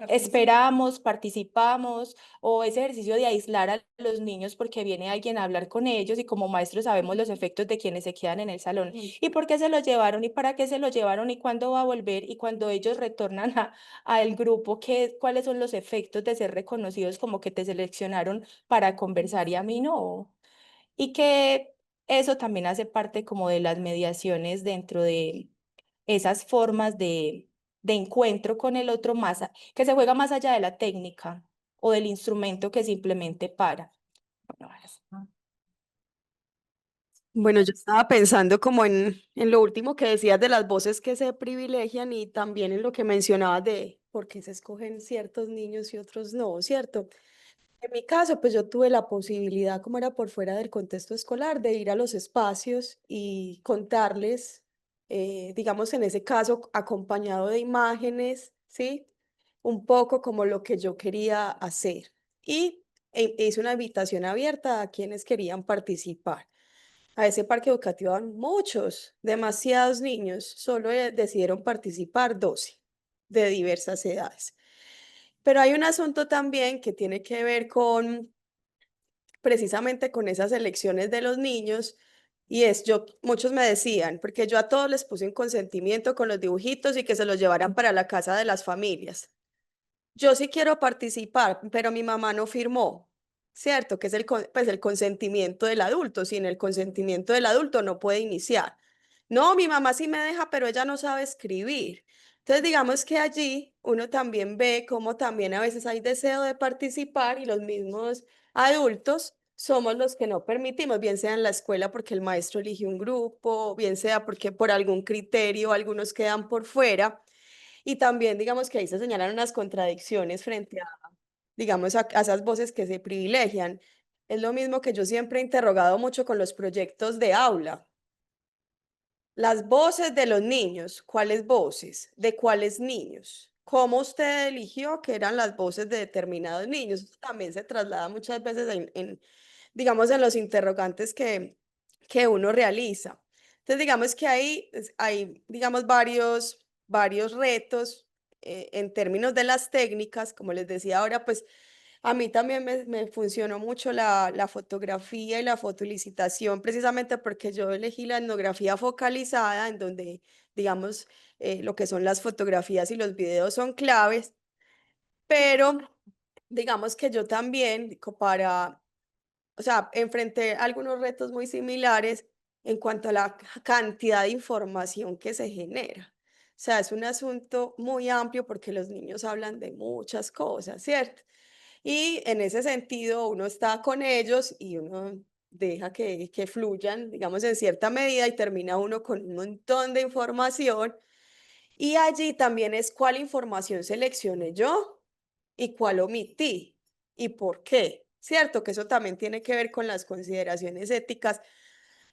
esperamos, participamos, o ese ejercicio de aislar a los niños porque viene alguien a hablar con ellos y como maestros sabemos los efectos de quienes se quedan en el salón y por qué se lo llevaron y para qué se lo llevaron y cuándo va a volver y cuando ellos retornan al grupo, cuáles son los efectos de ser reconocidos como que te seleccionaron para conversar y a mí no. Y que eso también hace parte como de las mediaciones dentro de esas formas de encuentro con el otro que se juega más allá de la técnica o del instrumento que simplemente para. Bueno, Bueno, yo estaba pensando como en lo último que decías de las voces que se privilegian y también en lo que mencionabas de por qué se escogen ciertos niños y otros no, ¿cierto? En mi caso, pues yo tuve la posibilidad, como era por fuera del contexto escolar, de ir a los espacios y contarles, digamos en ese caso, acompañado de imágenes, ¿sí? Un poco como lo que yo quería hacer. Y hice una invitación abierta a quienes querían participar. A ese parque educativo van muchos, demasiados niños, solo decidieron participar 12 de diversas edades. Pero hay un asunto también que tiene que ver con precisamente con esas elecciones de los niños Y muchos me decían, porque yo a todos les puse un consentimiento con los dibujitos y que se los llevaran para la casa de las familias. Yo sí quiero participar, pero mi mamá no firmó, ¿cierto? Que es pues el consentimiento del adulto. Sin el consentimiento del adulto no puede iniciar. No, mi mamá sí me deja, pero ella no sabe escribir. Entonces, digamos que allí uno también ve cómo también a veces hay deseo de participar y los mismos adultos somos los que no permitimos, bien sea en la escuela porque el maestro elige un grupo, bien sea porque por algún criterio algunos quedan por fuera. Y también, digamos que ahí se señalan unas contradicciones frente a, digamos, a esas voces que se privilegian. Es lo mismo que yo siempre he interrogado mucho con los proyectos de aula. Las voces de los niños, ¿cuáles voces? ¿De cuáles niños? ¿Cómo usted eligió que eran las voces de determinados niños? Eso también se traslada muchas veces digamos, en los interrogantes que uno realiza. Entonces, digamos que hay, digamos, varios retos en términos de las técnicas. Como les decía ahora, pues a mí también me funcionó mucho la fotografía y la fotolicitación, precisamente porque yo elegí la etnografía focalizada, en donde, digamos, lo que son las fotografías y los videos son claves, pero digamos que yo también, o sea, enfrenté algunos retos muy similares en cuanto a la cantidad de información que se genera. O sea, es un asunto muy amplio porque los niños hablan de muchas cosas, ¿cierto? Y en ese sentido, uno está con ellos y uno deja que fluyan, digamos, en cierta medida y termina uno con un montón de información. Y allí también es cuál información seleccioné yo y cuál omití y por qué, ¿cierto? Que eso también tiene que ver con las consideraciones éticas,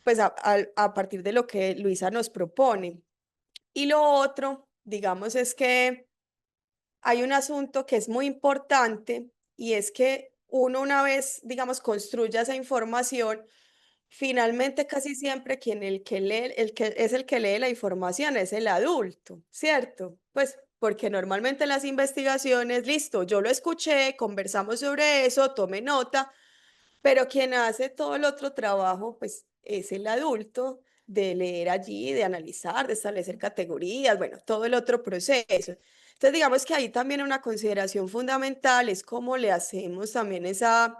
pues a partir de lo que Luisa nos propone. Y lo otro, digamos, es que hay un asunto que es muy importante y es que uno una vez, digamos, construya esa información, finalmente casi siempre quien el que lee, el que lee la información es el adulto, ¿cierto? Pues porque normalmente en las investigaciones, listo, yo lo escuché, conversamos sobre eso, tomé nota, pero quien hace todo el otro trabajo, pues es el adulto de leer allí, de analizar, de establecer categorías, bueno, todo el otro proceso. Entonces, digamos que ahí también una consideración fundamental es cómo le hacemos también esa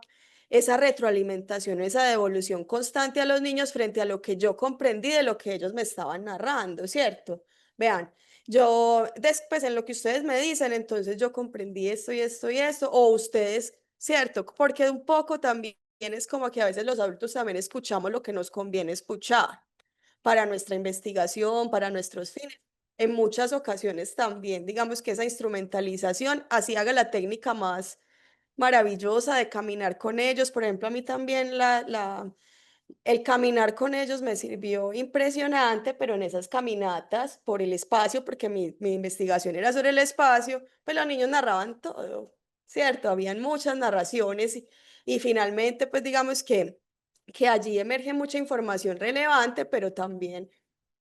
retroalimentación, esa devolución constante a los niños frente a lo que yo comprendí de lo que ellos me estaban narrando, ¿cierto? Vean, yo después en lo que ustedes me dicen, entonces yo comprendí esto y esto y esto, o ustedes, ¿cierto? Porque un poco también es como que a veces los adultos también escuchamos lo que nos conviene escuchar para nuestra investigación, para nuestros fines. En muchas ocasiones también, digamos que esa instrumentalización así haga la técnica más maravillosa de caminar con ellos. Por ejemplo, a mí también el caminar con ellos me sirvió impresionante, pero en esas caminatas por el espacio, porque mi investigación era sobre el espacio, pues los niños narraban todo, ¿cierto? Habían muchas narraciones y finalmente, pues digamos que allí emerge mucha información relevante, pero también,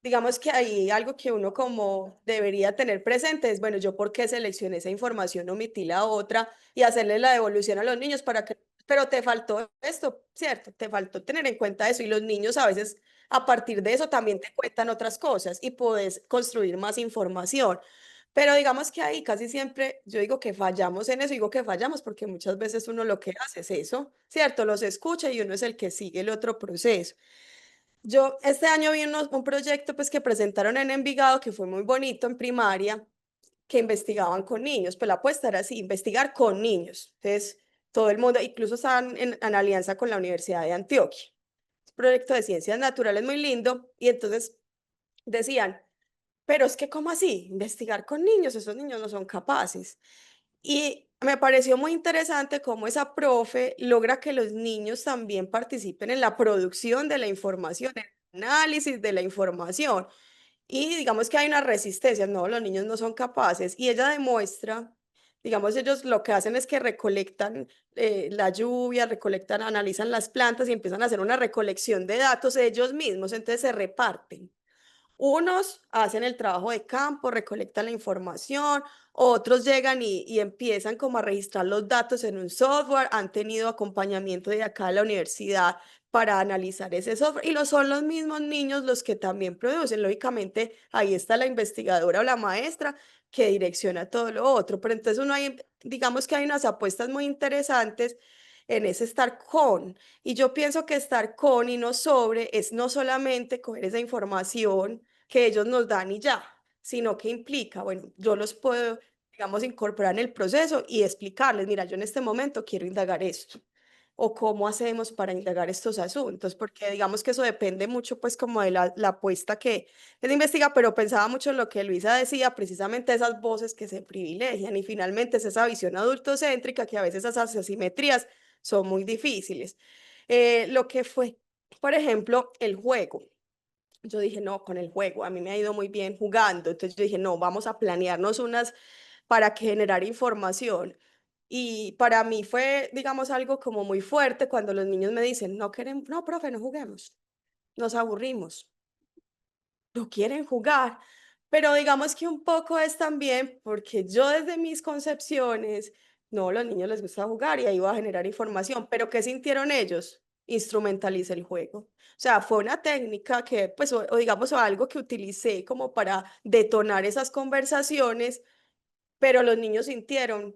digamos que hay algo que uno como debería tener presente es, bueno, yo por qué seleccioné esa información, omití la otra y hacerle la devolución a los niños para que, pero te faltó esto, ¿cierto? Te faltó tener en cuenta eso y los niños a veces a partir de eso también te cuentan otras cosas y puedes construir más información. Pero digamos que ahí casi siempre yo digo que fallamos en eso, digo que fallamos porque muchas veces uno lo que hace es eso, ¿cierto? Los escucha y uno es el que sigue el otro proceso. Yo este año vi un proyecto pues que presentaron en Envigado que fue muy bonito en primaria, que investigaban con niños, pues la apuesta era así, investigar con niños. Entonces, todo el mundo, incluso estaban en alianza con la Universidad de Antioquia. Es un proyecto de ciencias naturales muy lindo y entonces decían, pero es que, ¿cómo así? Investigar con niños, esos niños no son capaces. Y me pareció muy interesante cómo esa profe logra que los niños también participen en la producción de la información, en el análisis de la información. Y digamos que hay una resistencia, no, los niños no son capaces. Y ella demuestra, digamos, ellos lo que hacen es que recolectan la lluvia, recolectan, analizan las plantas y empiezan a hacer una recolección de datos ellos mismos, entonces se reparten. Unos hacen el trabajo de campo, recolectan la información, otros llegan y empiezan como a registrar los datos en un software, han tenido acompañamiento de acá de la universidad para analizar ese software y son los mismos niños los que también producen. Lógicamente, ahí está la investigadora o la maestra que direcciona todo lo otro, pero entonces digamos que hay unas apuestas muy interesantes en ese estar con. Y yo pienso que estar con y no sobre es no solamente coger esa información que ellos nos dan y ya, sino que implica, bueno, yo los puedo, digamos, incorporar en el proceso y explicarles, mira, yo en este momento quiero indagar esto. O cómo hacemos para indagar estos asuntos, porque digamos que eso depende mucho, pues, como de la apuesta que se investiga, pero pensaba mucho en lo que Luisa decía, precisamente esas voces que se privilegian y finalmente es esa visión adultocéntrica que a veces esas asimetrías son muy difíciles. Lo que fue, por ejemplo, el juego. Yo dije, no, con el juego, a mí me ha ido muy bien jugando. Entonces yo dije, no, vamos a planearnos unas para que generar información. Y para mí fue, digamos, algo como muy fuerte cuando los niños me dicen, no queremos, no, profe, no juguemos, nos aburrimos, no quieren jugar. Pero digamos que un poco es también porque yo desde mis concepciones, no, a los niños les gusta jugar y ahí va a generar información, pero ¿qué sintieron ellos? Instrumentalice el juego. O sea, fue una técnica que, pues, o digamos, o algo que utilicé como para detonar esas conversaciones, pero los niños sintieron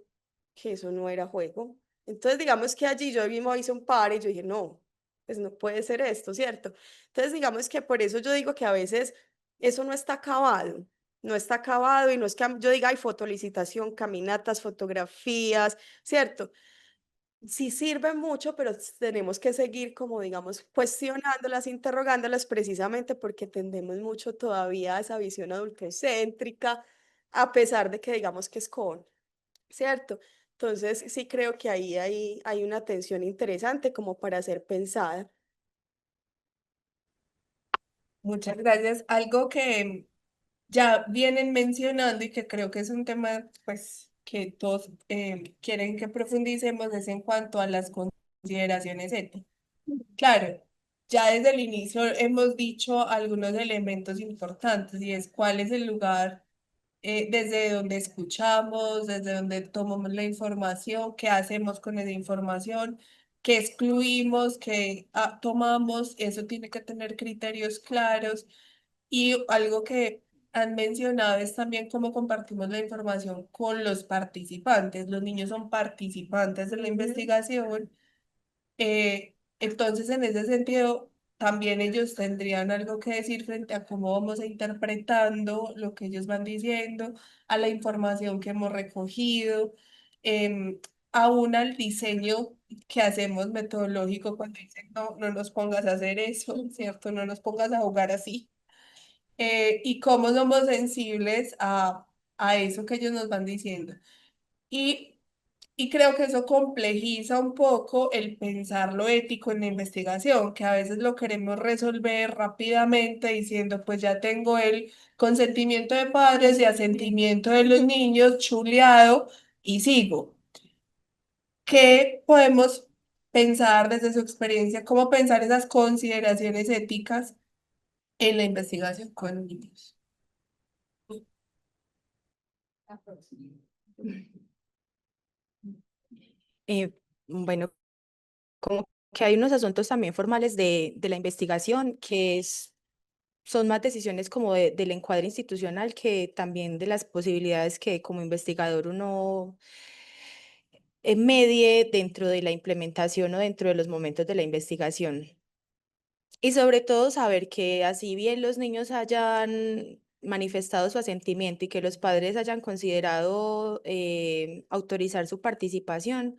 que eso no era juego. Entonces, digamos que allí yo mismo hice un par y yo dije, no, pues no puede ser esto, ¿cierto? Entonces, digamos que por eso yo digo que a veces eso no está acabado, no está acabado y no es que yo diga, hay fotolicitación, caminatas, fotografías, ¿cierto? Sí sirve mucho, pero tenemos que seguir como, digamos, cuestionándolas, interrogándolas precisamente porque tendemos mucho todavía a esa visión adultocéntrica, a pesar de que digamos que es con. ¿Cierto? Entonces, sí creo que ahí hay una tensión interesante como para ser pensada. Muchas gracias. Algo que ya vienen mencionando y que creo que es un tema pues que todos quieren que profundicemos es en cuanto a las consideraciones éticas. Claro, ya desde el inicio hemos dicho algunos elementos importantes y es cuál es el lugar desde donde escuchamos, desde donde tomamos la información, qué hacemos con esa información, qué excluimos, qué tomamos, eso tiene que tener criterios claros. Y algo que han mencionado es también cómo compartimos la información con los participantes. Los niños son participantes de la investigación, entonces, en ese sentido, también ellos tendrían algo que decir frente a cómo vamos interpretando lo que ellos van diciendo, a la información que hemos recogido, em, aún al diseño que hacemos metodológico cuando dicen, no, no nos pongas a hacer eso, ¿cierto? No nos pongas a jugar así. Y cómo somos sensibles a eso que ellos nos van diciendo. Y y creo que eso complejiza un poco el pensar lo ético en la investigación, que a veces lo queremos resolver rápidamente diciendo, pues ya tengo el consentimiento de padres y asentimiento de los niños chuleado y sigo. ¿Qué podemos pensar desde su experiencia? ¿Cómo pensar esas consideraciones éticas en la investigación con niños? Bueno, como que hay unos asuntos también formales de la investigación son más decisiones como del encuadre institucional que también de las posibilidades que como investigador uno medie dentro de la implementación o dentro de los momentos de la investigación. Y sobre todo saber que así bien los niños hayan manifestado su asentimiento y que los padres hayan considerado autorizar su participación,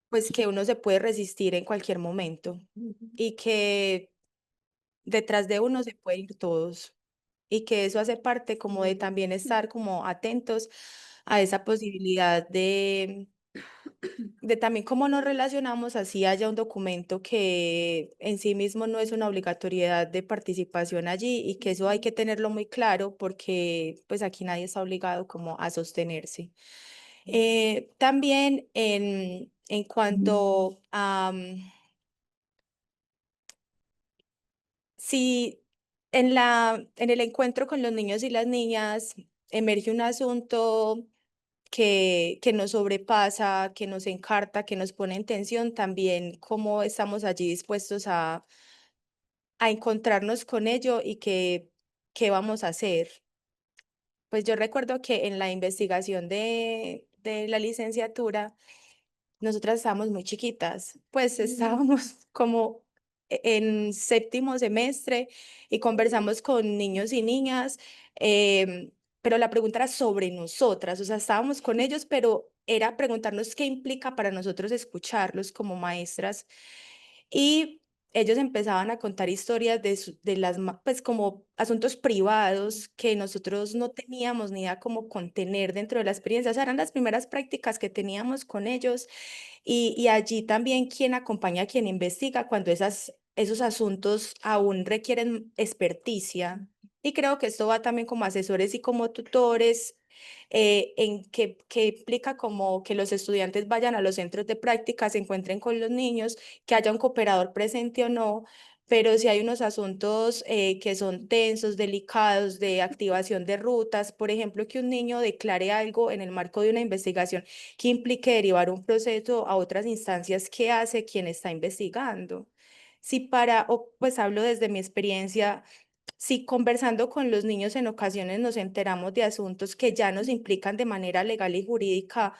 pues que uno se puede resistir en cualquier momento y que detrás de uno se pueden ir todos y que eso hace parte como de también estar como atentos a esa posibilidad de también cómo nos relacionamos, así haya un documento que en sí mismo no es una obligatoriedad de participación allí y que eso hay que tenerlo muy claro porque pues aquí nadie está obligado como a sostenerse. También en cuanto a si en el encuentro con los niños y las niñas emerge un asunto que nos sobrepasa, que nos encarta, que nos pone en tensión, también cómo estamos allí dispuestos a encontrarnos con ello y qué vamos a hacer. Pues yo recuerdo que en la investigación de la licenciatura, nosotras estábamos muy chiquitas, pues estábamos como en séptimo semestre y conversamos con niños y niñas, pero la pregunta era sobre nosotras, o sea, estábamos con ellos, pero era preguntarnos qué implica para nosotros escucharlos como maestras. Y ellos empezaban a contar historias de pues como asuntos privados que nosotros no teníamos ni idea cómo contener dentro de la experiencia. O sea, eran las primeras prácticas que teníamos con ellos y allí también quien acompaña a quien investiga cuando esos asuntos aún requieren experticia. Y creo que esto va también como asesores y como tutores, en que implica como que los estudiantes vayan a los centros de práctica, se encuentren con los niños, que haya un cooperador presente o no, pero si hay unos asuntos que son tensos, delicados, de activación de rutas, por ejemplo, que un niño declare algo en el marco de una investigación que implique derivar un proceso a otras instancias que hace quien está investigando. Si pues hablo desde mi experiencia, si conversando con los niños en ocasiones nos enteramos de asuntos que ya nos implican de manera legal y jurídica,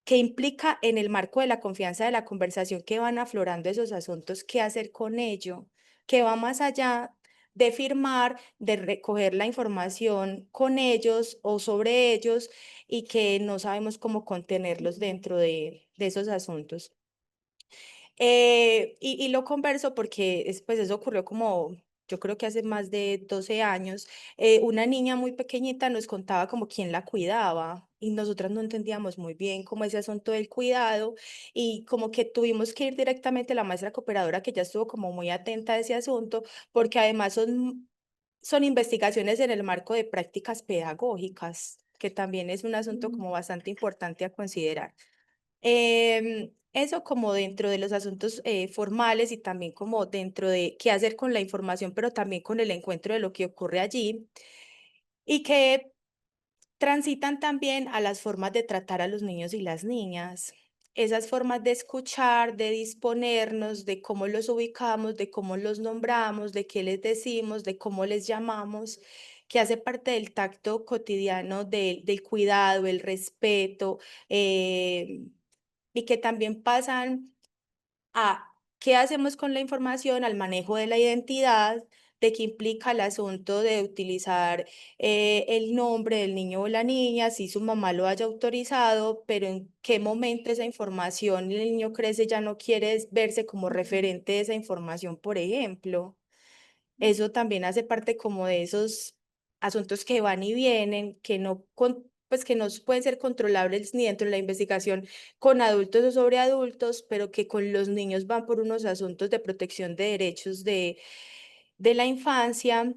que implica en el marco de la confianza de la conversación que van aflorando esos asuntos, qué hacer con ello, que va más allá de firmar, de recoger la información con ellos o sobre ellos y que no sabemos cómo contenerlos dentro de esos asuntos. Y lo converso porque pues eso ocurrió como, yo creo que hace más de 12 años, una niña muy pequeñita nos contaba como quién la cuidaba y nosotras no entendíamos muy bien cómo ese asunto del cuidado y como que tuvimos que ir directamente a la maestra cooperadora que ya estuvo como muy atenta a ese asunto porque además son investigaciones en el marco de prácticas pedagógicas, que también es un asunto como bastante importante a considerar. Eso como dentro de los asuntos formales y también como dentro de qué hacer con la información, pero también con el encuentro de lo que ocurre allí y que transitan también a las formas de tratar a los niños y las niñas. Esas formas de escuchar, de disponernos, de cómo los ubicamos, de cómo los nombramos, de qué les decimos, de cómo les llamamos, que hace parte del tacto cotidiano del cuidado, el respeto, eh, y que también pasan a qué hacemos con la información, al manejo de la identidad, de qué implica el asunto de utilizar el nombre del niño o la niña, si su mamá lo haya autorizado, pero en qué momento esa información, el niño crece, ya no quiere verse como referente de esa información, por ejemplo. Eso también hace parte como de esos asuntos que van y vienen, que pues que no pueden ser controlables ni dentro de la investigación con adultos o sobre adultos, pero que con los niños van por unos asuntos de protección de derechos de la infancia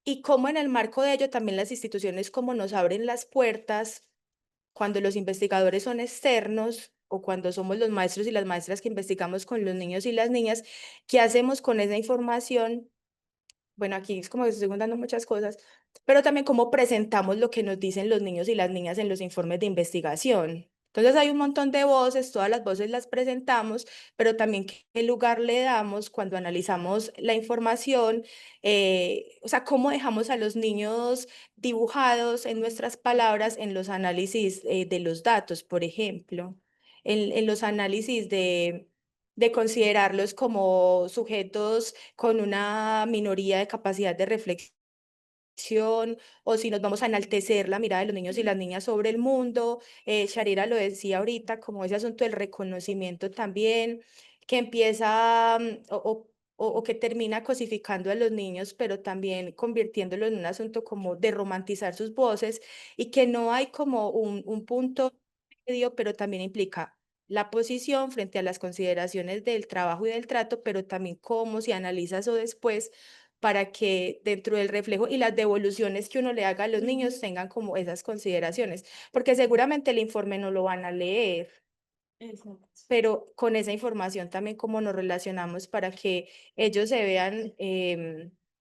y cómo en el marco de ello también las instituciones como nos abren las puertas cuando los investigadores son externos o cuando somos los maestros y las maestras que investigamos con los niños y las niñas, ¿qué hacemos con esa información? Bueno, aquí es como que estoy contando muchas cosas, pero también cómo presentamos lo que nos dicen los niños y las niñas en los informes de investigación. Entonces hay un montón de voces, todas las voces las presentamos, pero también qué lugar le damos cuando analizamos la información, o sea, cómo dejamos a los niños dibujados en nuestras palabras en los análisis de los datos, por ejemplo, en los análisis de considerarlos como sujetos con una minoría de capacidad de reflexión, o si nos vamos a enaltecer la mirada de los niños y las niñas sobre el mundo. Sharira lo decía ahorita, como ese asunto del reconocimiento también, que empieza o que termina cosificando a los niños, pero también convirtiéndolo en un asunto como de romantizar sus voces y que no hay como un punto medio, pero también implica la posición frente a las consideraciones del trabajo y del trato, pero también cómo se analiza eso después para que dentro del reflejo y las devoluciones que uno le haga a los niños tengan como esas consideraciones, porque seguramente el informe no lo van a leer. pero con esa información también cómo nos relacionamos para que ellos se vean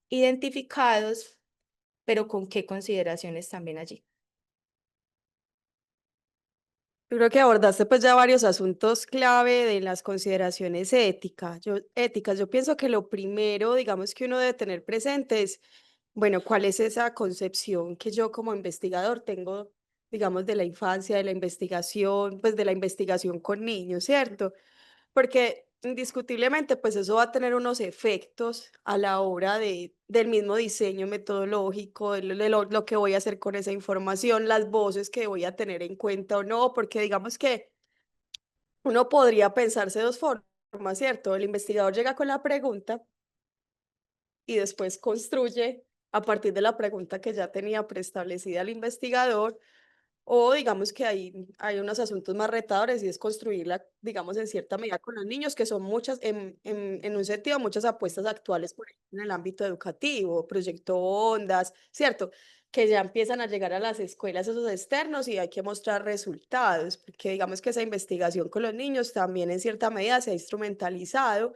identificados, pero con qué consideraciones también allí. Yo creo que abordaste pues ya varios asuntos clave de las consideraciones éticas. Yo pienso que lo primero, digamos, que uno debe tener presente es, bueno, cuál es esa concepción que yo como investigador tengo, digamos, de la infancia, de la investigación, pues de la investigación con niños, ¿cierto? Porque indiscutiblemente, pues eso va a tener unos efectos a la hora del mismo diseño metodológico, de lo que voy a hacer con esa información, las voces que voy a tener en cuenta o no, porque digamos que uno podría pensarse de dos formas, ¿cierto? El investigador llega con la pregunta y después construye a partir de la pregunta que ya tenía preestablecida el investigador, o digamos que hay unos asuntos más retadores y es construirla, digamos, en cierta medida con los niños, que son muchas, en un sentido, muchas apuestas actuales, por ejemplo, en el ámbito educativo, Proyecto Ondas, ¿cierto? Que ya empiezan a llegar a las escuelas esos externos y hay que mostrar resultados, porque digamos que esa investigación con los niños también en cierta medida se ha instrumentalizado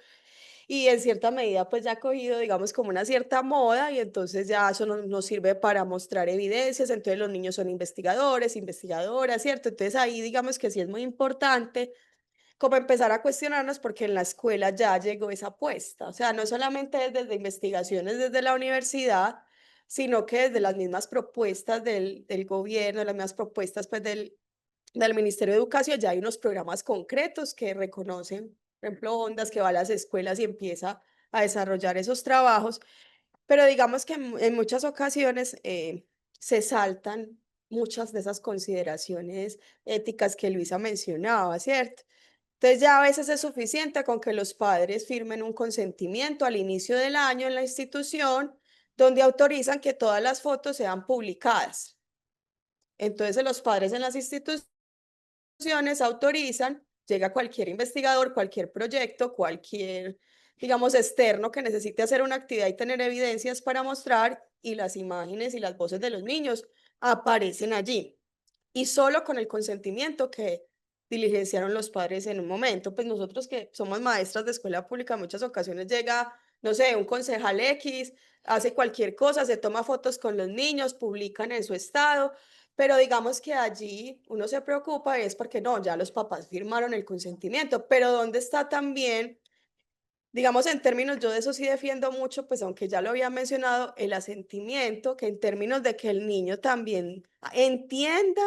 y en cierta medida pues ya ha cogido, digamos, como una cierta moda y entonces ya eso nos sirve para mostrar evidencias, entonces los niños son investigadores, investigadoras, ¿cierto? Entonces ahí digamos que sí es muy importante como empezar a cuestionarnos porque en la escuela ya llegó esa apuesta, o sea, no solamente desde investigaciones desde la universidad, sino que desde las mismas propuestas del gobierno, las mismas propuestas pues del Ministerio de Educación, ya hay unos programas concretos que reconocen, por ejemplo, Ondas, que va a las escuelas y empieza a desarrollar esos trabajos, pero digamos que en muchas ocasiones se saltan muchas de esas consideraciones éticas que Luisa mencionaba, ¿cierto? Entonces ya a veces es suficiente con que los padres firmen un consentimiento al inicio del año en la institución donde autorizan que todas las fotos sean publicadas. Entonces los padres en las instituciones autorizan, llega cualquier investigador, cualquier proyecto, cualquier, digamos, externo que necesite hacer una actividad y tener evidencias para mostrar y las imágenes y las voces de los niños aparecen allí. Y solo con el consentimiento que diligenciaron los padres en un momento, pues nosotros que somos maestras de escuela pública, en muchas ocasiones llega, no sé, un concejal X, hace cualquier cosa, se toma fotos con los niños, publican en su estado, pero digamos que allí uno se preocupa es porque no, ya los papás firmaron el consentimiento, pero ¿dónde está también, digamos en términos, yo de eso sí defiendo mucho, pues aunque ya lo había mencionado, el asentimiento, que en términos de que el niño también entienda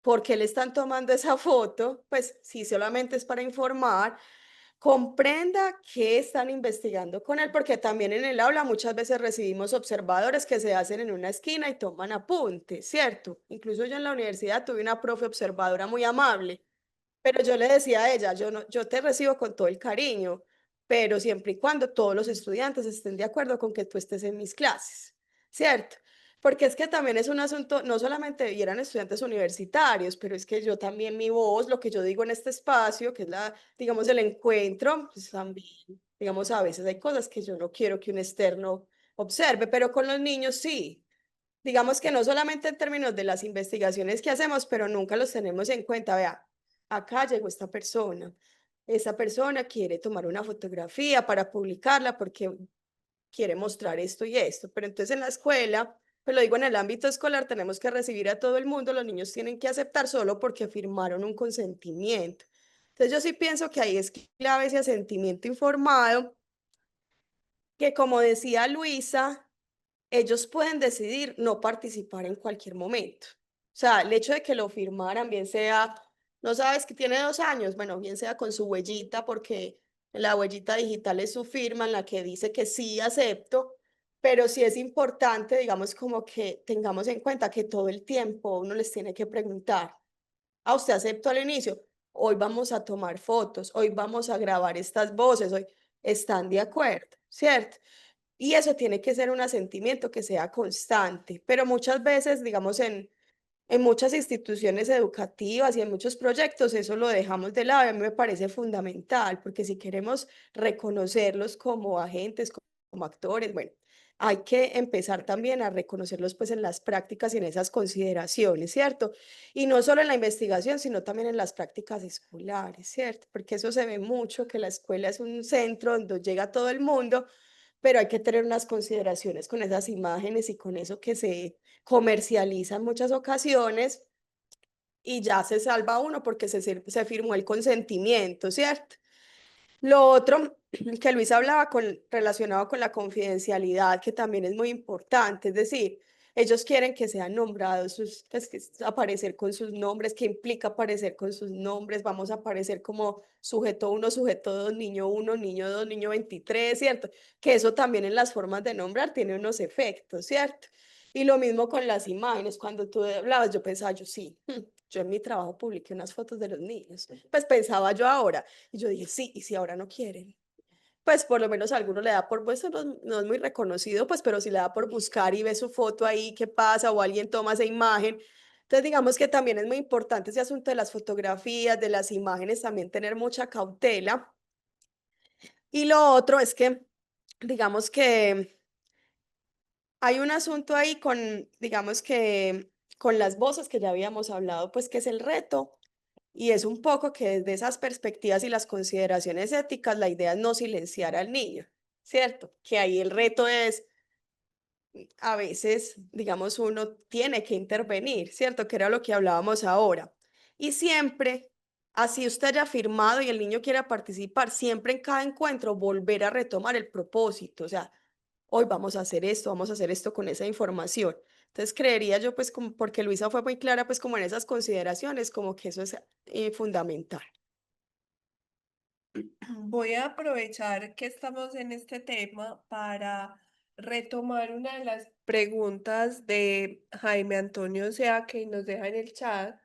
por qué le están tomando esa foto, pues si solamente es para informar, comprenda qué están investigando con él, porque también en el aula muchas veces recibimos observadores que se hacen en una esquina y toman apuntes, ¿cierto? Incluso yo en la universidad tuve una profe observadora muy amable, pero yo le decía a ella, yo, no, yo te recibo con todo el cariño, pero siempre y cuando todos los estudiantes estén de acuerdo con que tú estés en mis clases, ¿cierto? Porque es que también es un asunto, no solamente vieran estudiantes universitarios, pero es que yo también mi voz, lo que yo digo en este espacio, que es la, digamos, el encuentro, pues también, digamos, a veces hay cosas que yo no quiero que un externo observe, pero con los niños sí. Digamos que no solamente en términos de las investigaciones que hacemos, pero nunca los tenemos en cuenta. Vea, acá llegó esta persona quiere tomar una fotografía para publicarla porque quiere mostrar esto y esto, pero entonces en la escuela, pues lo digo en el ámbito escolar, tenemos que recibir a todo el mundo, los niños tienen que aceptar solo porque firmaron un consentimiento. Entonces yo sí pienso que ahí es clave ese asentimiento informado, que como decía Luisa, ellos pueden decidir no participar en cualquier momento. O sea, el hecho de que lo firmaran, bien sea, no sabes que tiene 2 años, bueno, bien sea con su huellita, porque la huellita digital es su firma en la que dice que sí acepto, pero sí es importante, digamos, como que tengamos en cuenta que todo el tiempo uno les tiene que preguntar, ¿a usted aceptó al inicio? Hoy vamos a tomar fotos, hoy vamos a grabar estas voces, hoy están de acuerdo, ¿cierto? Y eso tiene que ser un asentimiento que sea constante, pero muchas veces, digamos, en muchas instituciones educativas y en muchos proyectos, eso lo dejamos de lado y a mí me parece fundamental, porque si queremos reconocerlos como agentes, como actores, bueno, hay que empezar también a reconocerlos pues en las prácticas y en esas consideraciones, ¿cierto? Y no solo en la investigación, sino también en las prácticas escolares, ¿cierto? Porque eso se ve mucho, que la escuela es un centro donde llega todo el mundo, pero hay que tener unas consideraciones con esas imágenes y con eso que se comercializa en muchas ocasiones y ya se salva uno porque se firmó el consentimiento, ¿cierto? Lo otro que Luis hablaba relacionado con la confidencialidad, que también es muy importante, es decir, ellos quieren que sean nombrados, pues, que aparecer con sus nombres, que implica aparecer con sus nombres, vamos a aparecer como sujeto uno, sujeto dos, niño uno, niño dos, niño 23, ¿cierto? Que eso también en las formas de nombrar tiene unos efectos, ¿cierto? Y lo mismo con las imágenes, cuando tú hablabas, yo pensaba, yo sí, yo en mi trabajo publiqué unas fotos de los niños, pues pensaba yo ahora, y yo dije, sí, y si ahora no quieren, pues por lo menos a alguno le da por, pues no es muy reconocido, pues pero si le da por buscar y ve su foto ahí, qué pasa, o alguien toma esa imagen. Entonces digamos que también es muy importante ese asunto de las fotografías, de las imágenes, también tener mucha cautela. Y lo otro es que, digamos que hay un asunto ahí con, digamos que con las voces que ya habíamos hablado, pues que es el reto. Y es un poco que desde esas perspectivas y las consideraciones éticas, la idea es no silenciar al niño, ¿cierto? Que ahí el reto es, a veces, digamos, uno tiene que intervenir, ¿cierto? Que era lo que hablábamos ahora. Y siempre, así usted haya firmado y el niño quiera participar, siempre en cada encuentro volver a retomar el propósito, o sea, hoy vamos a hacer esto con esa información. Entonces creería yo, pues, como, porque Luisa fue muy clara, pues, como en esas consideraciones, como que eso es fundamental. Voy a aprovechar que estamos en este tema para retomar una de las preguntas de Jaime Antonio Sea que nos deja en el chat,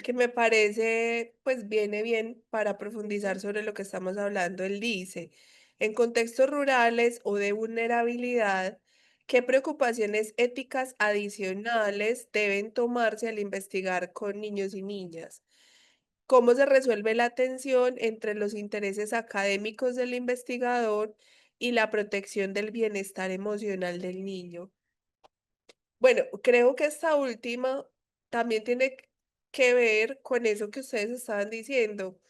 que me parece pues viene bien para profundizar sobre lo que estamos hablando. Él dice, en contextos rurales o de vulnerabilidad, ¿qué preocupaciones éticas adicionales deben tomarse al investigar con niños y niñas? ¿Cómo se resuelve la tensión entre los intereses académicos del investigador y la protección del bienestar emocional del niño? Bueno, creo que esta última también tiene que ver con eso que ustedes estaban diciendo,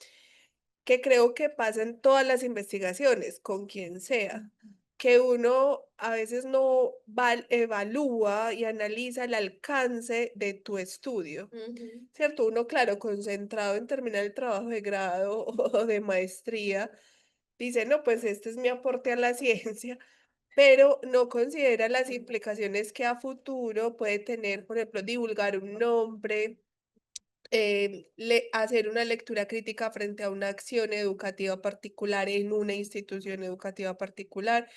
que creo que pasa en todas las investigaciones, con quien sea, que uno a veces no evalúa y analiza el alcance de tu estudio, ¿cierto? Uno, claro, concentrado en terminar el trabajo de grado o de maestría, dice, no, pues este es mi aporte a la ciencia, pero no considera las implicaciones que a futuro puede tener, por ejemplo, divulgar un nombre, hacer una lectura crítica frente a una acción educativa particular en una institución educativa particular,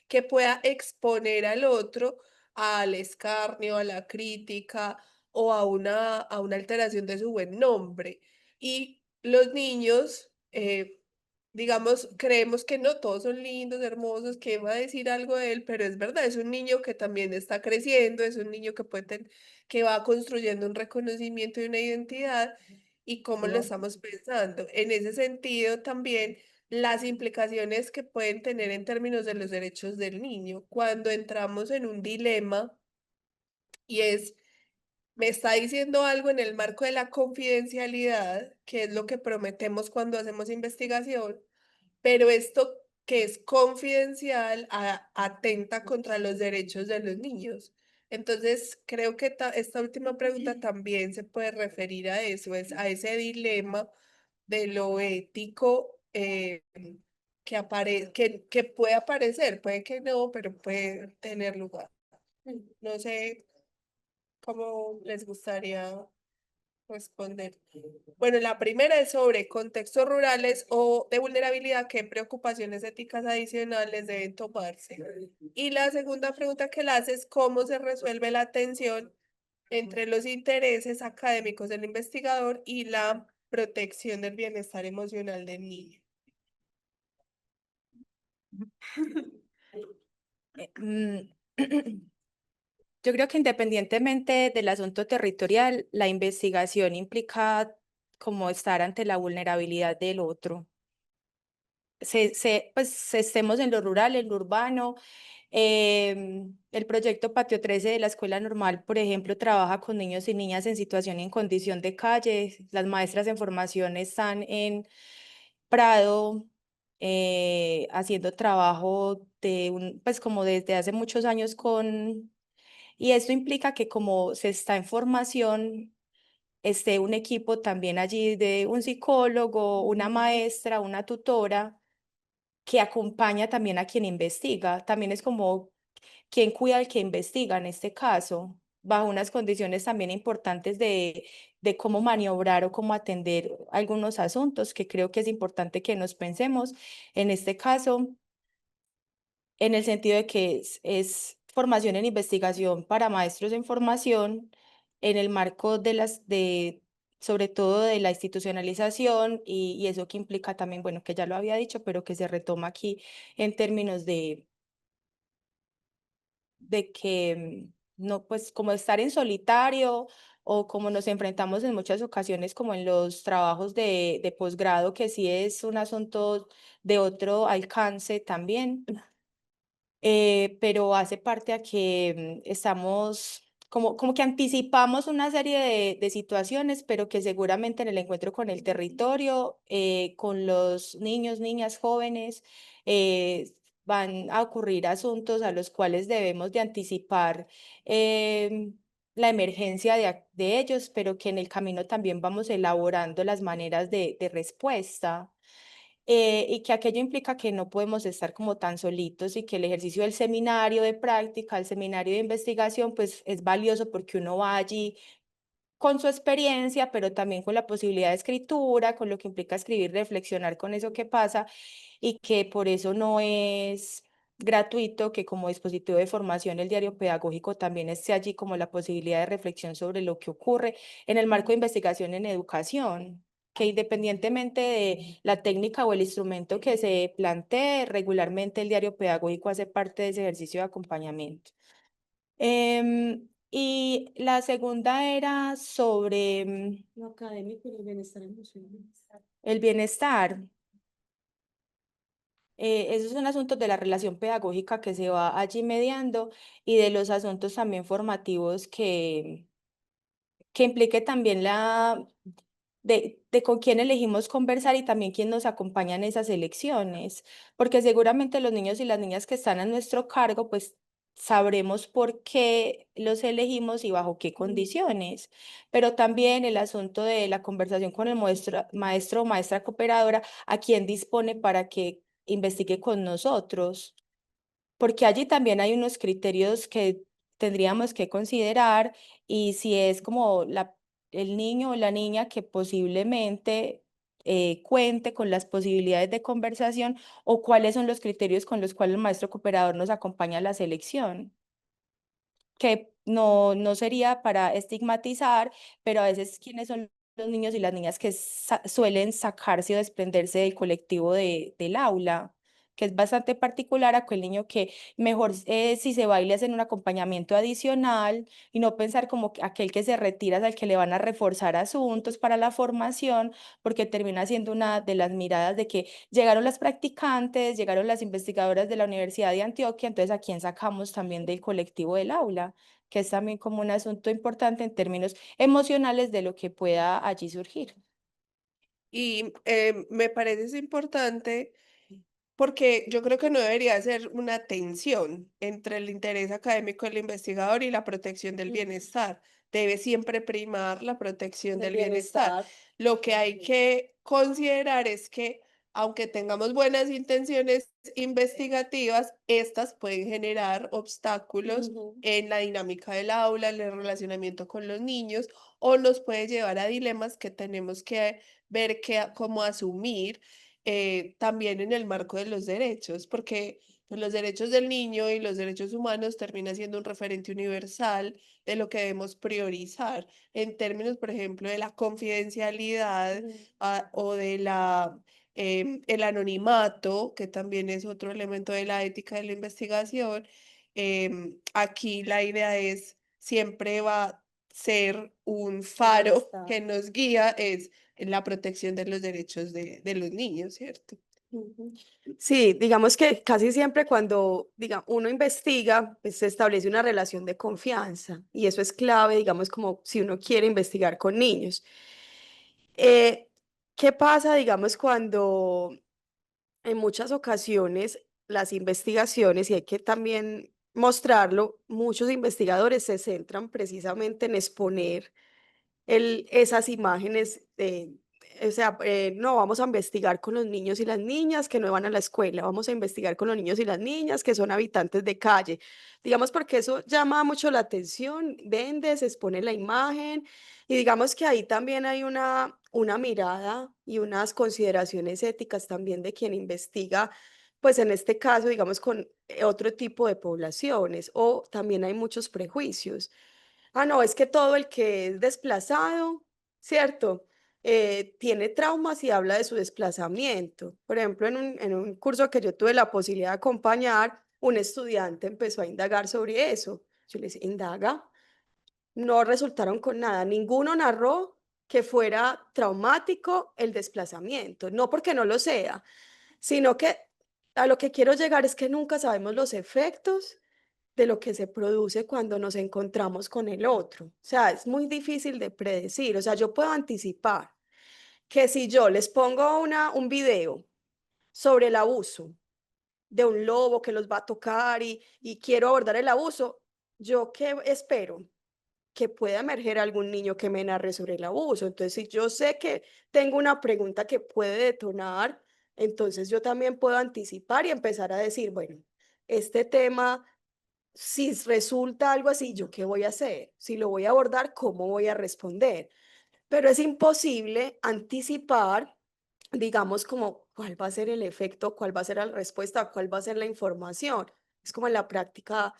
que pueda exponer al otro al escarnio, a la crítica o a una alteración de su buen nombre. Y los niños, digamos, creemos que no todos son lindos, hermosos, que va a decir algo de él, pero es verdad, es un niño que también está creciendo, es un niño que puede que va construyendo un reconocimiento y una identidad y cómo lo estamos pensando. En ese sentido, también las implicaciones que pueden tener en términos de los derechos del niño. Cuando entramos en un dilema y es, me está diciendo algo en el marco de la confidencialidad, que es lo que prometemos cuando hacemos investigación, pero esto que es confidencial atenta contra los derechos de los niños. Entonces, creo que esta última pregunta también se puede referir a eso, es a ese dilema de lo ético que puede aparecer, puede que no, pero puede tener lugar. No sé cómo les gustaría responder. Bueno, la primera es sobre contextos rurales o de vulnerabilidad, qué preocupaciones éticas adicionales deben tomarse. Y la segunda pregunta que le hace es cómo se resuelve la tensión entre los intereses académicos del investigador y la protección del bienestar emocional del niño. Mm, Yo creo que independientemente del asunto territorial, la investigación implica como estar ante la vulnerabilidad del otro. pues estemos en lo rural, en lo urbano. El proyecto Patio 13 de la Escuela Normal, por ejemplo, trabaja con niños y niñas en situación y en condición de calle. Las maestras en formación están en Prado haciendo trabajo pues como desde hace muchos años y esto implica que como se está en formación, esté un equipo también allí de un psicólogo, una maestra, una tutora que acompaña también a quien investiga. También es como quien cuida al que investiga en este caso, bajo unas condiciones también importantes de cómo maniobrar o cómo atender algunos asuntos que creo que es importante que nos pensemos. En este caso, en el sentido de que es formación en investigación para maestros en formación en el marco sobre todo de la institucionalización y eso que implica también, bueno, que ya lo había dicho, pero que se retoma aquí en términos de que no, pues como estar en solitario o como nos enfrentamos en muchas ocasiones como en los trabajos de posgrado, que sí es un asunto de otro alcance también, pero hace parte a que estamos como que anticipamos una serie de situaciones, pero que seguramente en el encuentro con el territorio, con los niños, niñas, jóvenes, eh, van a ocurrir asuntos a los cuales debemos de anticipar la emergencia de ellos, pero que en el camino también vamos elaborando las maneras de respuesta y que aquello implica que no podemos estar como tan solitos y que el ejercicio del seminario de práctica, el seminario de investigación, pues es valioso porque uno va allí con su experiencia, pero también con la posibilidad de escritura, con lo que implica escribir, reflexionar con eso que pasa y que por eso no es gratuito, que como dispositivo de formación el diario pedagógico también esté allí como la posibilidad de reflexión sobre lo que ocurre en el marco de investigación en educación, que independientemente de la técnica o el instrumento que se plantee, regularmente el diario pedagógico hace parte de ese ejercicio de acompañamiento. Y la segunda era sobre Lo académico y el bienestar emocional. el bienestar. Esos son asuntos de la relación pedagógica que se va allí mediando y de los asuntos también formativos que implique también de con quién elegimos conversar y también quién nos acompaña en esas elecciones, porque seguramente los niños y las niñas que están a nuestro cargo, pues sabremos por qué los elegimos y bajo qué condiciones, pero también el asunto de la conversación con el maestro o maestra cooperadora, a quién dispone para que investigue con nosotros, porque allí también hay unos criterios que tendríamos que considerar y si es como el niño o la niña que posiblemente cuente con las posibilidades de conversación o cuáles son los criterios con los cuales el maestro cooperador nos acompaña a la selección, que no sería para estigmatizar, pero a veces quiénes son los niños y las niñas que suelen sacarse o desprenderse del colectivo del aula, que es bastante particular a aquel niño que mejor si se va y le hacen un acompañamiento adicional y no pensar como que aquel que se retira es al que le van a reforzar asuntos para la formación, porque termina siendo una de las miradas de que llegaron las practicantes, llegaron las investigadoras de la Universidad de Antioquia, entonces a quién sacamos también del colectivo del aula, que es también como un asunto importante en términos emocionales de lo que pueda allí surgir. Y me parece es importante porque yo creo que no debería ser una tensión entre el interés académico del investigador y la protección del bienestar. Debe siempre primar la protección Del del bienestar. bienestar. Lo que hay que considerar es que, aunque tengamos buenas intenciones investigativas, estas pueden generar obstáculos Ujú. en la dinámica del aula, en el relacionamiento con los niños, o nos puede llevar a dilemas que tenemos que ver cómo asumir también en el marco de los derechos, porque pues, los derechos del niño y los derechos humanos termina siendo un referente universal de lo que debemos priorizar en términos, por ejemplo, de la confidencialidad Ujú. o de el anonimato, que también es otro elemento de la ética de la investigación. Aquí la idea es, siempre va a ser un faro Bienestar. que nos guía, es la protección de los derechos de los niños, ¿cierto? Ujú. Sí, digamos que casi siempre cuando uno investiga, pues se establece una relación de confianza y eso es clave, digamos, como si uno quiere investigar con niños. Eh, ¿Qué pasa, digamos, cuando en muchas ocasiones las investigaciones, y hay que también mostrarlo, muchos investigadores se centran precisamente en exponer esas imágenes, o sea, no, vamos a investigar con los niños y las niñas que no van a la escuela, vamos a investigar con los niños y las niñas que son habitantes de calle, digamos porque eso llama mucho la atención, vende, se expone la imagen y digamos que ahí también hay una mirada y unas consideraciones éticas también de quien investiga, pues en este caso, digamos, con otro tipo de poblaciones o también hay muchos prejuicios. Ah, no, es que todo el que es desplazado, ¿cierto? Tiene traumas y habla de su desplazamiento. Por ejemplo, en un curso que yo tuve la posibilidad de acompañar, un estudiante empezó a indagar sobre eso. Yo le decía, indaga, no resultaron con nada. Ninguno narró que fuera traumático el desplazamiento, no porque no lo sea, sino que a lo que quiero llegar es que nunca sabemos los efectos de lo que se produce cuando nos encontramos con el otro. O sea, es muy difícil de predecir. O sea, yo puedo anticipar que si yo les pongo un video sobre el abuso de un lobo que los va a tocar y quiero abordar el abuso, ¿yo qué espero? Que pueda emerger algún niño que me narre sobre el abuso. Entonces, si yo sé que tengo una pregunta que puede detonar, entonces yo también puedo anticipar y empezar a decir, bueno, este tema si resulta algo así, ¿yo qué voy a hacer? Si lo voy a abordar, ¿cómo voy a responder? Pero es imposible anticipar, digamos, como cuál va a ser el efecto, cuál va a ser la respuesta, cuál va a ser la información. Es como en la práctica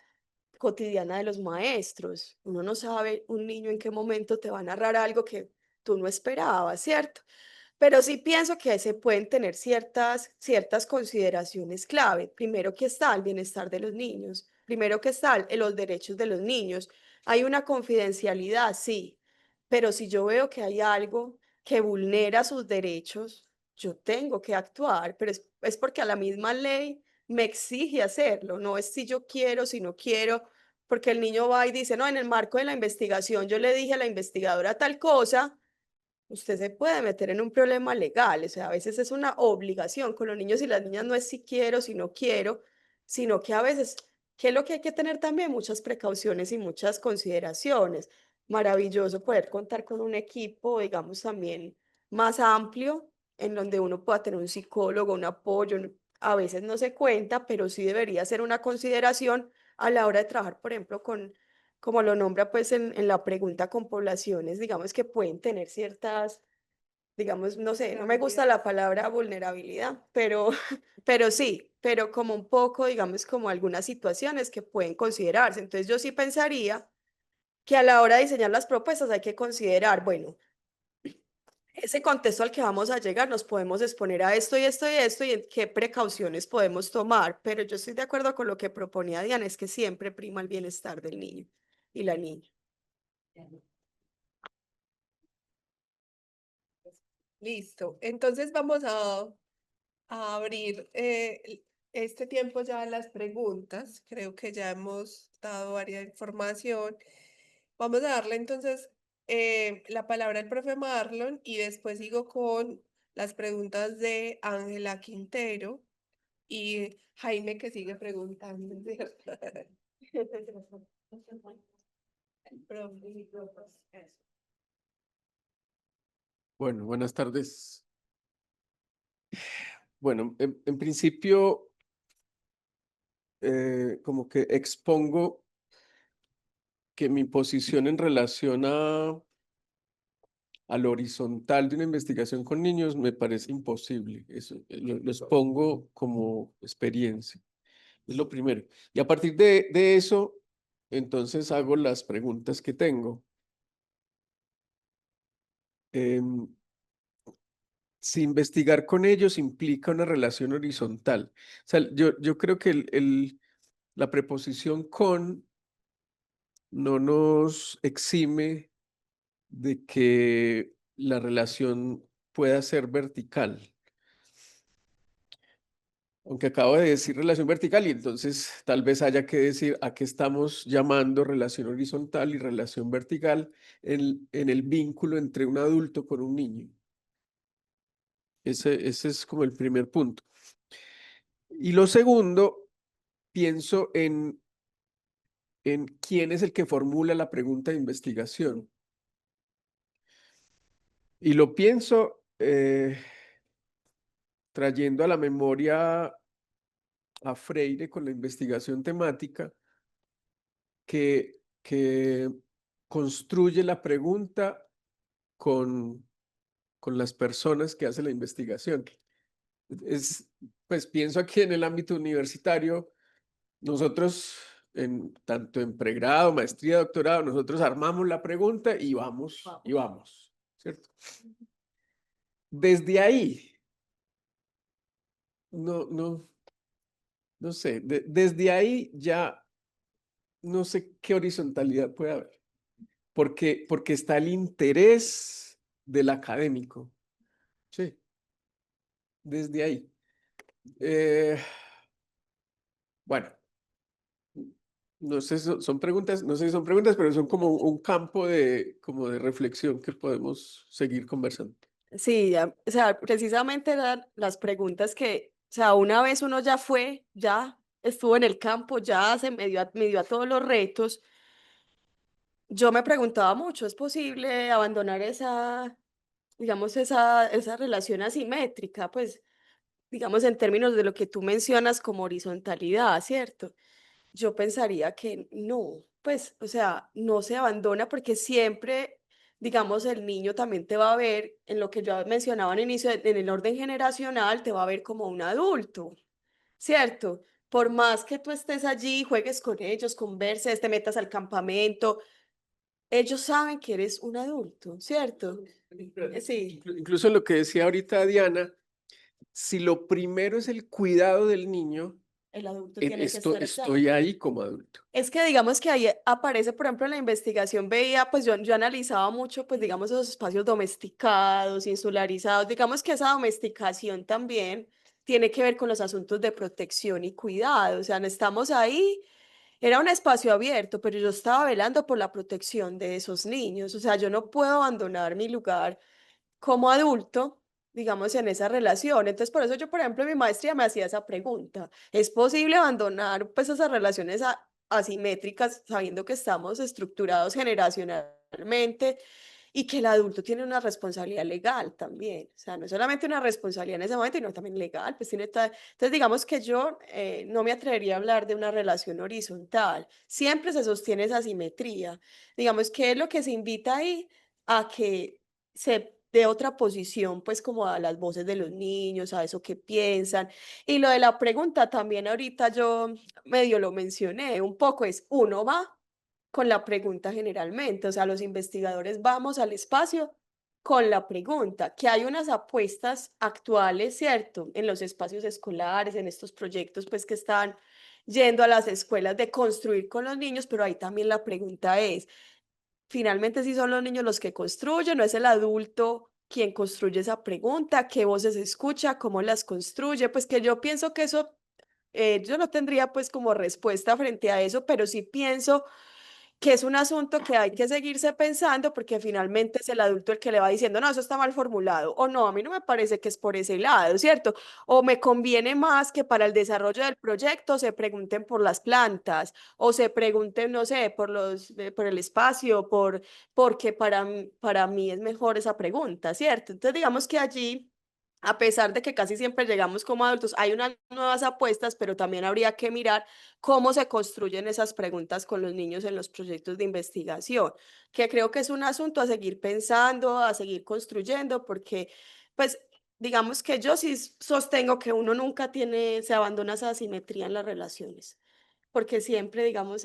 cotidiana de los maestros. Uno no sabe un niño en qué momento te va a narrar algo que tú no esperabas, ¿cierto? Pero sí pienso que se pueden tener ciertas consideraciones clave. Primero que está el bienestar de los niños, primero que está los derechos de los niños. Hay una confidencialidad, sí, pero si yo veo que hay algo que vulnera sus derechos, yo tengo que actuar, pero es porque a la misma ley me exige hacerlo, no es si yo quiero, si no quiero, porque el niño va y dice, no, en el marco de la investigación yo le dije a la investigadora tal cosa, usted se puede meter en un problema legal, o sea, a veces es una obligación. Con los niños y las niñas no es si quiero, si no quiero, sino que a veces, ¿qué es lo que hay que tener también? Muchas precauciones y muchas consideraciones. Maravilloso poder contar con un equipo, digamos, también más amplio, en donde uno pueda tener un psicólogo, un apoyo. A veces no se cuenta, pero sí debería ser una consideración a la hora de trabajar, por ejemplo, como lo nombra pues en la pregunta con poblaciones, digamos que pueden tener ciertas, digamos, no sé, no me gusta la palabra vulnerabilidad, pero, pero sí, pero como un poco, digamos, como algunas situaciones que pueden considerarse. Entonces yo sí pensaría que a la hora de diseñar las propuestas hay que considerar, bueno, ese contexto al que vamos a llegar, nos podemos exponer a esto y esto y esto y en qué precauciones podemos tomar, pero yo estoy de acuerdo con lo que proponía Diana, es que siempre prima el bienestar del niño y la niña. Listo. Entonces vamos a abrir este tiempo ya a las preguntas. Creo que ya hemos dado varias información. Vamos a darle entonces la palabra al profe Marlon y después sigo con las preguntas de Ángela Quintero y Jaime que sigue preguntando, ¿cierto? Profe. Bueno, buenas tardes. Bueno, en principio, como que expongo que mi posición en relación al horizontal de una investigación con niños me parece imposible. Eso lo expongo como experiencia. Es lo primero. Y a partir de eso, entonces hago las preguntas que tengo. Em, si investigar con ellos implica una relación horizontal. O sea, yo creo que la preposición con no nos exime de que la relación pueda ser vertical. aunque acabo de decir relación vertical y entonces tal vez haya que decir a qué estamos llamando relación horizontal y relación vertical en el vínculo entre un adulto con un niño. Ese es como el primer punto. Y lo segundo, pienso en quién es el que formula la pregunta de investigación. Y lo pienso trayendo a la memoria a Freire con la investigación temática que construye la pregunta con las personas que hacen la investigación. Pues pienso aquí en el ámbito universitario, nosotros, tanto en pregrado, maestría, doctorado, nosotros armamos la pregunta y vamos, ¿cierto? Desde ahí, no sé, desde ahí ya no sé qué horizontalidad puede haber, porque está el interés del académico, sí, desde ahí. Bueno, no sé, son preguntas, no sé si son preguntas, pero son como un campo como de reflexión que podemos seguir conversando. Sí, o sea, precisamente eran las preguntas que, o sea, una vez uno ya fue, ya estuvo en el campo, ya se me dio a todos los retos. Yo me preguntaba mucho, ¿es posible abandonar esa, digamos, esa relación asimétrica? Pues, digamos, en términos de lo que tú mencionas como horizontalidad, ¿cierto? Yo pensaría que no, pues, o sea, no se abandona porque siempre, digamos, el niño también te va a ver, en lo que yo mencionaba al inicio, en el orden generacional, te va a ver como un adulto, ¿cierto? Por más que tú estés allí, juegues con ellos, converses, te metas al campamento, ellos saben que eres un adulto, ¿cierto? Sí, Incluso lo que decía ahorita Diana, si lo primero es el cuidado del niño, el adulto tiene que estar allá. estoy ahí como adulto. Es que digamos que ahí aparece, por ejemplo, en la investigación veía, pues yo analizaba mucho, pues digamos, esos espacios domesticados, insularizados, digamos que esa domesticación también tiene que ver con los asuntos de protección y cuidado, o sea, no estamos ahí, era un espacio abierto, pero yo estaba velando por la protección de esos niños, o sea, yo no puedo abandonar mi lugar como adulto, digamos, en esa relación. Entonces, por eso yo, por ejemplo, en mi maestría me hacía esa pregunta. ¿Es posible abandonar pues esas relaciones asimétricas sabiendo que estamos estructurados generacionalmente y que el adulto tiene una responsabilidad legal también? O sea, no solamente una responsabilidad en ese momento, sino también legal. Pues tiene entonces, digamos que yo no me atrevería a hablar de una relación horizontal. Siempre se sostiene esa asimetría. Digamos, ¿qué es lo que se invita ahí? A que se dé otra posición, pues como a las voces de los niños, a eso que piensan. Y lo de la pregunta también ahorita yo medio lo mencioné un poco, es uno va con la pregunta generalmente, o sea, los investigadores vamos al espacio con la pregunta, que hay unas apuestas actuales, ¿cierto? En los espacios escolares, en estos proyectos, pues que están yendo a las escuelas de construir con los niños, pero ahí también la pregunta es, finalmente sí son los niños los que construyen, no es el adulto quien construye esa pregunta, qué voces escucha, cómo las construye, pues que yo pienso que eso, yo no tendría pues como respuesta frente a eso, pero sí pienso que es un asunto que hay que seguirse pensando porque finalmente es el adulto el que le va diciendo, no, eso está mal formulado, o no, a mí no me parece que es por ese lado, ¿cierto? O me conviene más que para el desarrollo del proyecto se pregunten por las plantas, o se pregunten, no sé, por el espacio, porque para mí es mejor esa pregunta, ¿cierto? Entonces, digamos que allí a pesar de que casi siempre llegamos como adultos, hay unas nuevas apuestas, pero también habría que mirar cómo se construyen esas preguntas con los niños en los proyectos de investigación, que creo que es un asunto a seguir pensando, a seguir construyendo, porque pues digamos que yo sí sostengo que uno nunca se abandona esa asimetría en las relaciones, porque siempre, digamos,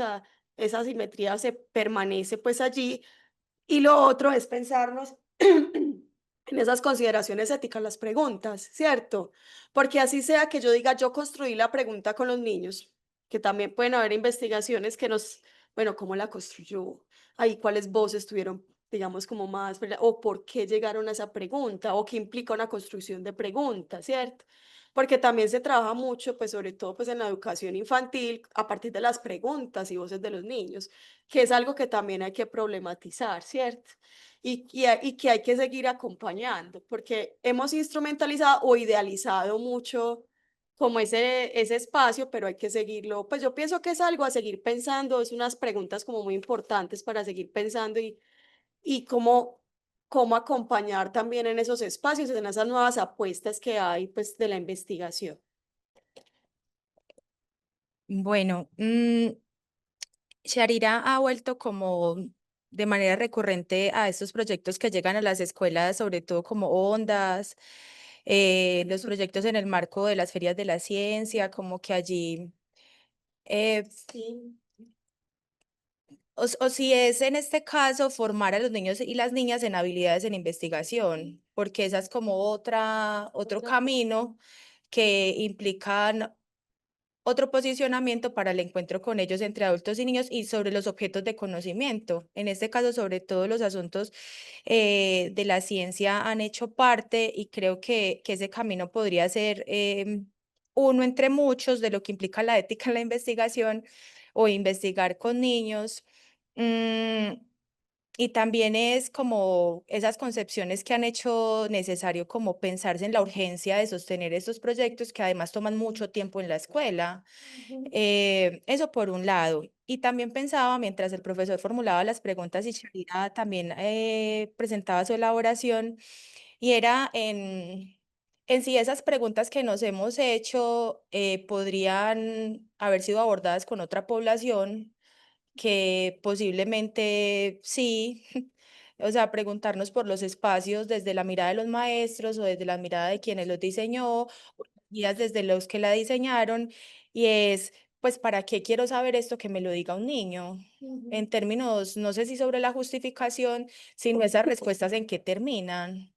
esa asimetría se permanece pues allí y lo otro es pensarnos en esas consideraciones éticas, las preguntas, ¿cierto? Porque así sea que yo diga, yo construí la pregunta con los niños, que también pueden haber investigaciones que bueno, ¿cómo la construyó? Ahí cuáles voces tuvieron, digamos, como más, ¿verdad? O por qué llegaron a esa pregunta, o qué implica una construcción de preguntas, ¿cierto? porque también se trabaja mucho, pues sobre todo pues en la educación infantil, a partir de las preguntas y voces de los niños, que es algo que también hay que problematizar, ¿cierto? Y que hay que seguir acompañando, porque hemos instrumentalizado o idealizado mucho como ese espacio, pero hay que seguirlo. Pues yo pienso que es algo a seguir pensando, es unas preguntas como muy importantes para seguir pensando y cómo acompañar también en esos espacios, en esas nuevas apuestas que hay pues de la investigación. Bueno, Sharira ha vuelto como de manera recurrente a estos proyectos que llegan a las escuelas, sobre todo como Ondas, los proyectos en el marco de las ferias de la ciencia, como que allí, Sí. o si es en este caso formar a los niños y las niñas en habilidades en investigación, porque esa es como otro camino que implica otro posicionamiento para el encuentro con ellos entre adultos y niños y sobre los objetos de conocimiento. En este caso, sobre todo los asuntos de la ciencia han hecho parte y creo que ese camino podría ser uno entre muchos de lo que implica la ética en la investigación o investigar con niños. Mm, y también es como esas concepciones que han hecho necesario como pensarse en la urgencia de sostener estos proyectos que además toman mucho tiempo en la escuela. Eso por un lado. Y también pensaba, mientras el profesor formulaba las preguntas y Sharira también presentaba su elaboración, y era en si esas preguntas que nos hemos hecho podrían haber sido abordadas con otra población que posiblemente sí, o sea, preguntarnos por los espacios desde la mirada de los maestros o desde la mirada de quienes los diseñó, o guías desde los que la diseñaron, y es, pues, ¿para qué quiero saber esto que me lo diga un niño? En términos, no sé si sobre la justificación, sino esas respuestas en qué terminan.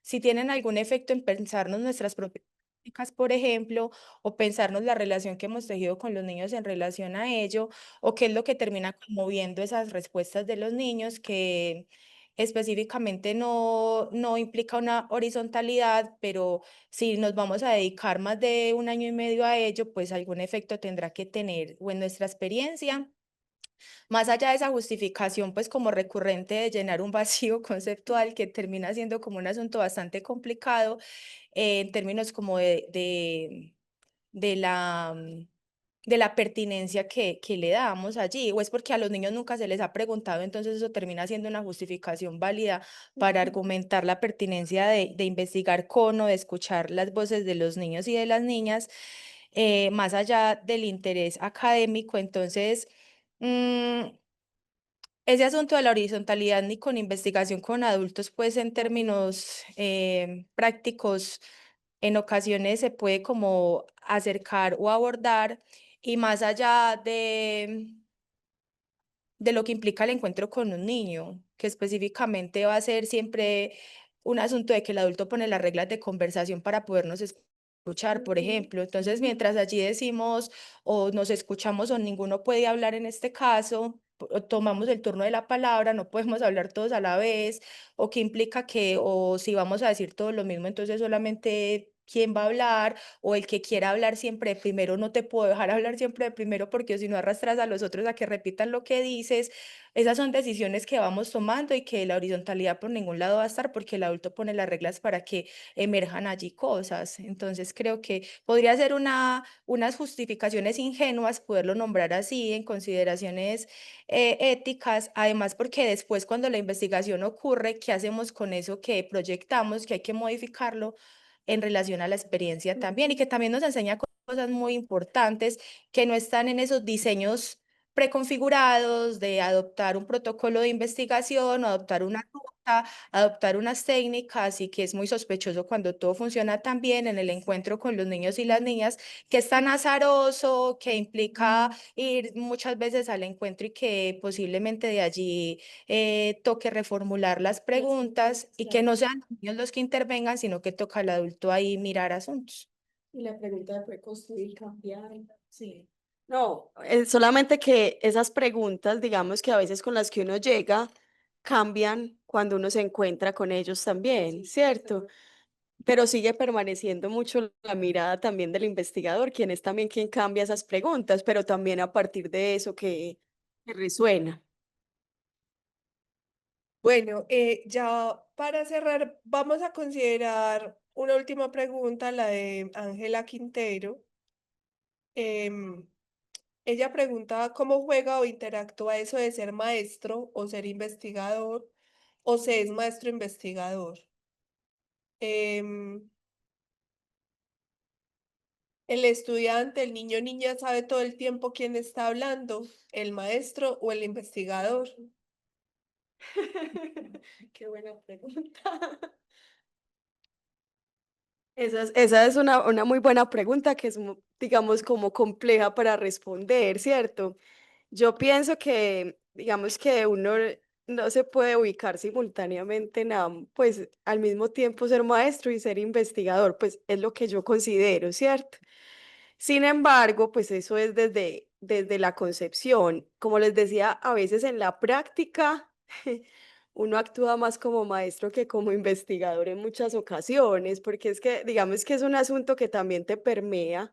Si tienen algún efecto en pensarnos nuestras propias prácticas, por ejemplo, o pensarnos la relación que hemos tejido con los niños en relación a ello, o qué es lo que termina moviendo esas respuestas de los niños que específicamente no implica una horizontalidad, pero si nos vamos a dedicar más de un año y medio a ello, pues algún efecto tendrá que tener o en nuestra experiencia más allá de esa justificación, pues como recurrente de llenar un vacío conceptual que termina siendo como un asunto bastante complicado en términos como de la, de la pertinencia que le damos allí, o es porque a los niños nunca se les ha preguntado, entonces eso termina siendo una justificación válida para argumentar la pertinencia de investigar con o de escuchar las voces de los niños y de las niñas, más allá del interés académico. Entonces, mm, ese asunto de la horizontalidad ni con investigación con adultos, pues en términos prácticos, en ocasiones se puede como acercar o abordar, y más allá de lo que implica el encuentro con un niño, que específicamente va a ser siempre un asunto de que el adulto pone las reglas de conversación para podernos escuchar, por ejemplo. Entonces, mientras allí decimos o nos escuchamos o ninguno puede hablar en este caso, o tomamos el turno de la palabra, no podemos hablar todos a la vez, o que implica que, o si vamos a decir todo lo mismo, entonces solamente quién va a hablar, o el que quiera hablar siempre de primero, no te puedo dejar hablar siempre de primero porque si no arrastras a los otros a que repitan lo que dices. Esas son decisiones que vamos tomando y que la horizontalidad por ningún lado va a estar porque el adulto pone las reglas para que emerjan allí cosas. Entonces creo que podría ser unas justificaciones ingenuas poderlo nombrar así en consideraciones éticas, además porque después cuando la investigación ocurre, ¿qué hacemos con eso que proyectamos, que hay que modificarlo en relación a la experiencia también? Y que también nos enseña cosas muy importantes que no están en esos diseños preconfigurados de adoptar un protocolo de investigación o adoptar una ruta, adoptar unas técnicas, y que es muy sospechoso cuando todo funciona tan bien en el encuentro con los niños y las niñas, que es tan azaroso, que implica ir muchas veces al encuentro y que posiblemente de allí toque reformular las preguntas y que no sean los niños los que intervengan, sino que toca al adulto ahí mirar asuntos. Y la pregunta fue construir, cambiar. Sí. No, solamente que esas preguntas, digamos que a veces con las que uno llega, cambian cuando uno se encuentra con ellos también, ¿cierto? pero sigue permaneciendo mucho la mirada también del investigador, quien es también quien cambia esas preguntas, pero también a partir de eso que resuena. Bueno, ya para cerrar, vamos a considerar una última pregunta, la de Ángela Quintero. Em, Ella pregunta cómo juega o interactúa eso de ser maestro o ser investigador o se es maestro investigador. Em, el estudiante, el niño o niña sabe todo el tiempo quién está hablando, el maestro o el investigador. Qué buena pregunta. Esa es una muy buena pregunta que es, digamos, como compleja para responder, ¿cierto? Yo pienso que, digamos que uno no se puede ubicar simultáneamente en pues al mismo tiempo ser maestro y ser investigador, pues es lo que yo considero, ¿cierto? Sin embargo, pues eso es desde la concepción. Como les decía, a veces en la práctica uno actúa más como maestro que como investigador en muchas ocasiones, porque es que, digamos que es un asunto que también te permea,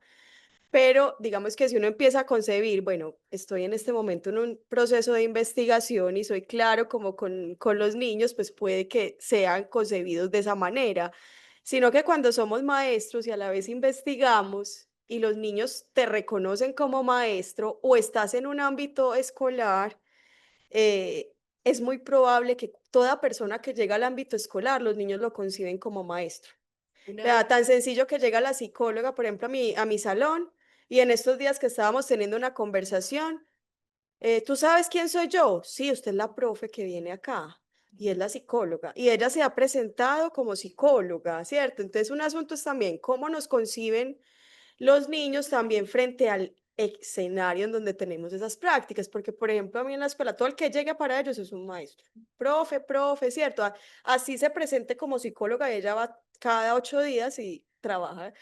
pero digamos que si uno empieza a concebir, bueno, estoy en este momento en un proceso de investigación y soy claro como con los niños, pues puede que sean concebidos de esa manera, sino que cuando somos maestros y a la vez investigamos y los niños te reconocen como maestro o estás en un ámbito escolar, eh, es muy probable que toda persona que llega al ámbito escolar, los niños lo conciben como maestro. Vea, tan sencillo que llega la psicóloga, por ejemplo, a mi salón, y en estos días que estábamos teniendo una conversación, ¿tú sabes quién soy yo? Sí, usted es la profe que viene acá y es la psicóloga. Y ella se ha presentado como psicóloga, ¿cierto? Entonces, un asunto es también cómo nos conciben los niños también frente al escenario en donde tenemos esas prácticas, porque por ejemplo a mí en la escuela todo el que llegue para ellos es un maestro, profe, ¿cierto? Así se presente como psicóloga, ella va cada 8 días y trabaja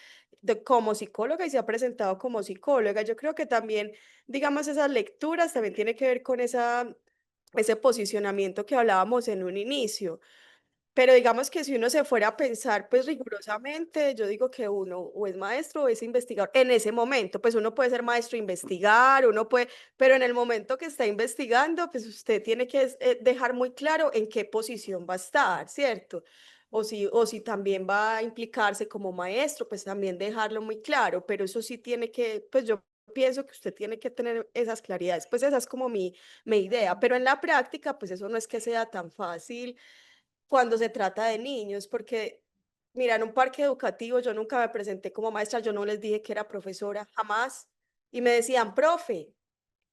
como psicóloga y se ha presentado como psicóloga. Yo creo que también, digamos, esas lecturas también tiene que ver con ese posicionamiento que hablábamos en un inicio. Pero digamos que si uno se fuera a pensar, pues rigurosamente, yo digo que uno o es maestro o es investigador. En ese momento, pues uno puede ser maestro e investigar, uno puede, pero en el momento que está investigando, pues usted tiene que dejar muy claro en qué posición va a estar, ¿cierto? O si también va a implicarse como maestro, pues también dejarlo muy claro, pero eso sí tiene que, pues yo pienso que usted tiene que tener esas claridades, pues esa es como mi idea, pero en la práctica, pues eso no es que sea tan fácil cuando se trata de niños, porque mira, en un parque educativo yo nunca me presenté como maestra, yo no les dije que era profesora, jamás. Y me decían, profe,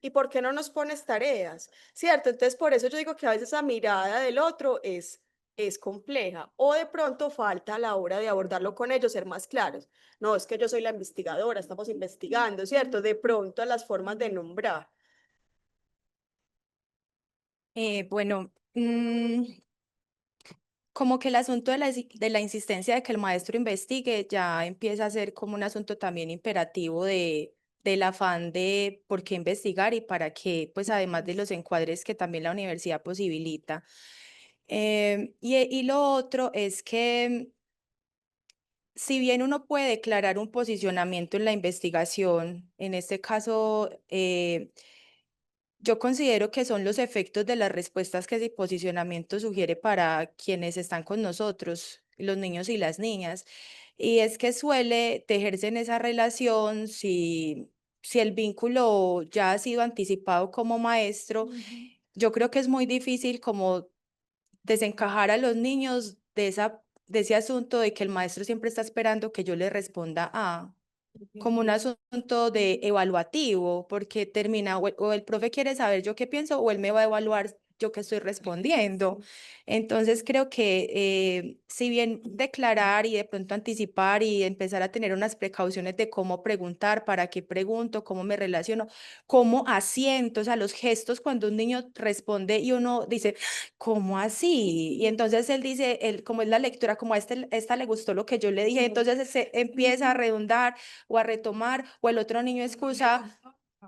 ¿y por qué no nos pones tareas? ¿Cierto? Entonces, por eso yo digo que a veces la mirada del otro es compleja o de pronto falta a la hora de abordarlo con ellos, ser más claros. No, es que yo soy la investigadora, estamos investigando, ¿cierto? De pronto las formas de nombrar. Bueno, como que el asunto de la insistencia de que el maestro investigue ya empieza a ser como un asunto también imperativo del afán de por qué investigar y para qué, pues además de los encuadres que también la universidad posibilita. Y lo otro es que si bien uno puede declarar un posicionamiento en la investigación, en este caso, yo considero que son los efectos de las respuestas que ese posicionamiento sugiere para quienes están con nosotros, los niños y las niñas. Y es que suele tejerse en esa relación si el vínculo ya ha sido anticipado como maestro, yo creo que es muy difícil como desencajar a los niños de ese asunto de que el maestro siempre está esperando que yo le responda a como un asunto de evaluativo, porque termina o el profe quiere saber yo qué pienso o él me va a evaluar yo qué estoy respondiendo. Entonces creo que si bien declarar y de pronto anticipar y empezar a tener unas precauciones de cómo preguntar, para qué pregunto, cómo me relaciono, cómo asiento, o sea, los gestos cuando un niño responde y uno dice, ¿cómo así? Y entonces él dice, como es la lectura, como a esta le gustó lo que yo le dije, entonces se empieza a redundar o a retomar, o el otro niño excusa,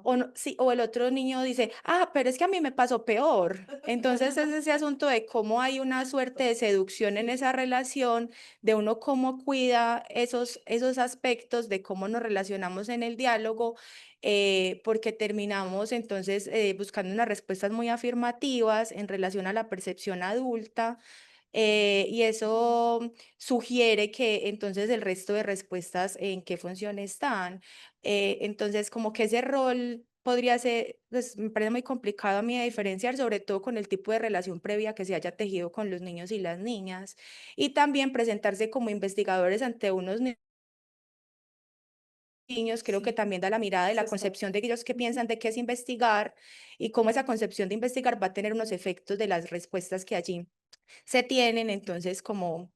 O, sí, o el otro niño dice, ah, pero es que a mí me pasó peor. Entonces es ese asunto de cómo hay una suerte de seducción en esa relación, de uno cómo cuida esos aspectos, de cómo nos relacionamos en el diálogo, porque terminamos entonces buscando unas respuestas muy afirmativas en relación a la percepción adulta. Y eso sugiere que entonces el resto de respuestas en qué función están. Entonces, como que ese rol podría ser, pues me parece muy complicado a mí de diferenciar, sobre todo con el tipo de relación previa que se haya tejido con los niños y las niñas, y también presentarse como investigadores ante unos niños, creo que también da la mirada de la concepción de ellos que piensan de qué es investigar y cómo esa concepción de investigar va a tener unos efectos de las respuestas que allí se tienen. Entonces, como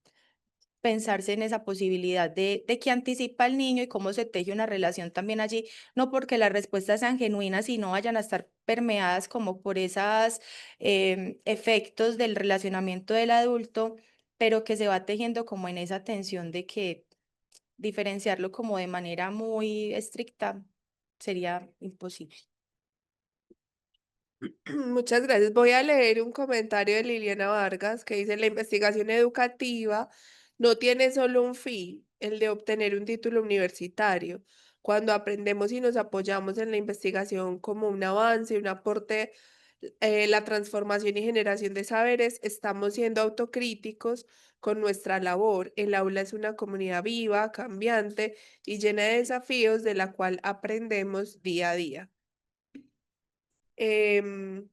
pensarse en esa posibilidad de que anticipa el niño y cómo se teje una relación también allí, no porque las respuestas sean genuinas y no vayan a estar permeadas como por esos efectos del relacionamiento del adulto, pero que se va tejiendo como en esa tensión de que diferenciarlo como de manera muy estricta sería imposible. Muchas gracias. Voy a leer un comentario de Liliana Vargas que dice, la investigación educativa no tiene solo un fin, el de obtener un título universitario. Cuando aprendemos y nos apoyamos en la investigación como un avance, un aporte, la transformación y generación de saberes, estamos siendo autocríticos con nuestra labor. El aula es una comunidad viva, cambiante y llena de desafíos de la cual aprendemos día a día. Em,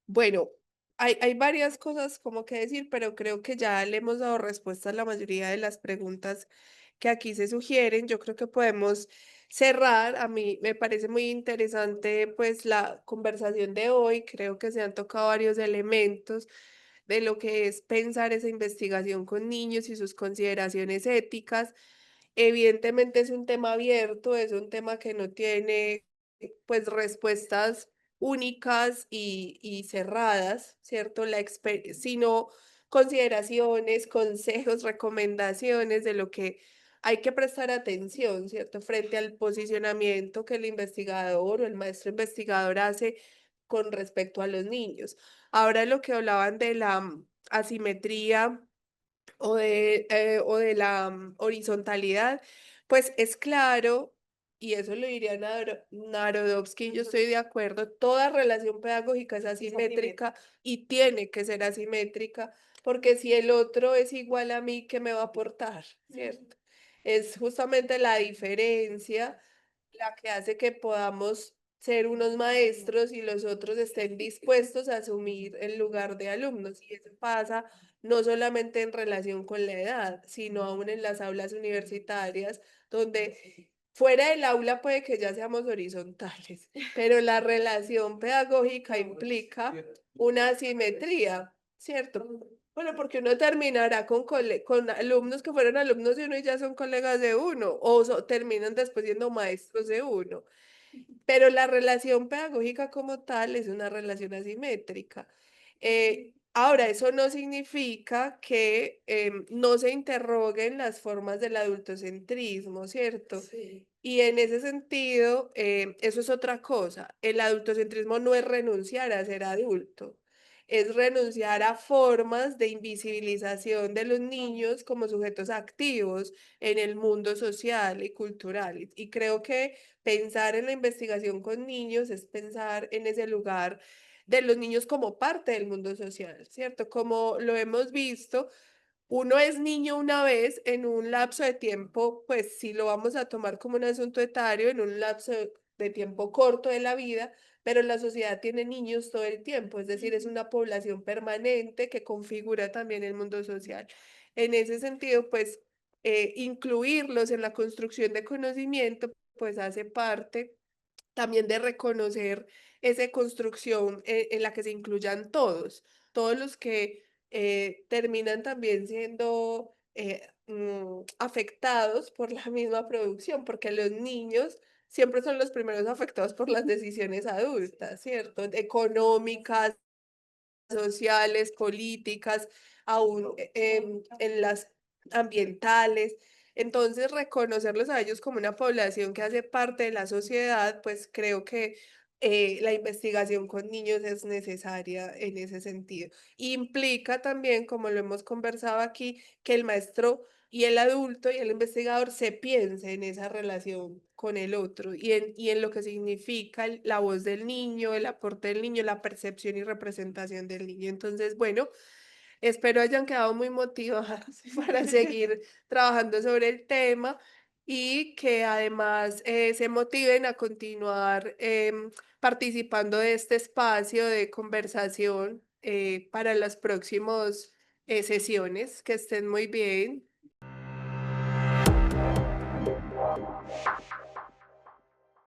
Bueno, hay varias cosas como que decir, pero creo que ya le hemos dado respuesta a la mayoría de las preguntas que aquí se sugieren. Yo creo que podemos cerrar. A mí me parece muy interesante pues la conversación de hoy. Creo que se han tocado varios elementos de lo que es pensar esa investigación con niños y sus consideraciones éticas. Evidentemente es un tema abierto, es un tema que no tiene pues respuestas únicas y cerradas, ¿cierto? Sino consideraciones, consejos, recomendaciones de lo que hay que prestar atención, ¿cierto? Frente al posicionamiento que el investigador o el maestro investigador hace con respecto a los niños. Ahora lo que hablaban de la asimetría o de la horizontalidad, pues es claro, y eso lo diría Narodowski, yo estoy de acuerdo, toda relación pedagógica es asimétrica y tiene que ser asimétrica, porque si el otro es igual a mí, ¿qué me va a aportar? ¿Cierto? Es justamente la diferencia la que hace que podamos ser unos maestros y los otros estén dispuestos a asumir el lugar de alumnos. Y eso pasa no solamente en relación con la edad, sino aún en las aulas universitarias, donde fuera del aula puede que ya seamos horizontales, pero la relación pedagógica implica una asimetría, ¿cierto? Bueno, porque uno terminará con alumnos que fueron alumnos de uno y ya son colegas de uno, o terminan después siendo maestros de uno. Pero la relación pedagógica como tal es una relación asimétrica. Ahora, eso no significa que no se interroguen las formas del adultocentrismo, ¿cierto? Sí. Y en ese sentido, eso es otra cosa. El adultocentrismo no es renunciar a ser adulto, es renunciar a formas de invisibilización de los niños como sujetos activos en el mundo social y cultural. Y creo que pensar en la investigación con niños es pensar en ese lugar de los niños como parte del mundo social, ¿cierto? Como lo hemos visto, uno es niño una vez en un lapso de tiempo, pues si lo vamos a tomar como un asunto etario, en un lapso de tiempo corto de la vida, pero la sociedad tiene niños todo el tiempo, es decir, es una población permanente que configura también el mundo social. En ese sentido, pues incluirlos en la construcción de conocimiento, pues hace parte también de reconocer esa construcción en la que se incluyan todos los que terminan también siendo afectados por la misma producción, porque los niños siempre son los primeros afectados por las decisiones adultas, ¿cierto? Económicas, sociales, políticas, aún en las ambientales. Entonces, reconocerlos a ellos como una población que hace parte de la sociedad, pues creo que la investigación con niños es necesaria en ese sentido. Implica también, como lo hemos conversado aquí, que el maestro y el adulto y el investigador se piense en esa relación con el otro y en lo que significa la voz del niño, el aporte del niño, la percepción y representación del niño. Entonces, bueno, espero hayan quedado muy motivadas para seguir trabajando sobre el tema y que además se motiven a continuar participando de este espacio de conversación para las próximas sesiones. Que estén muy bien.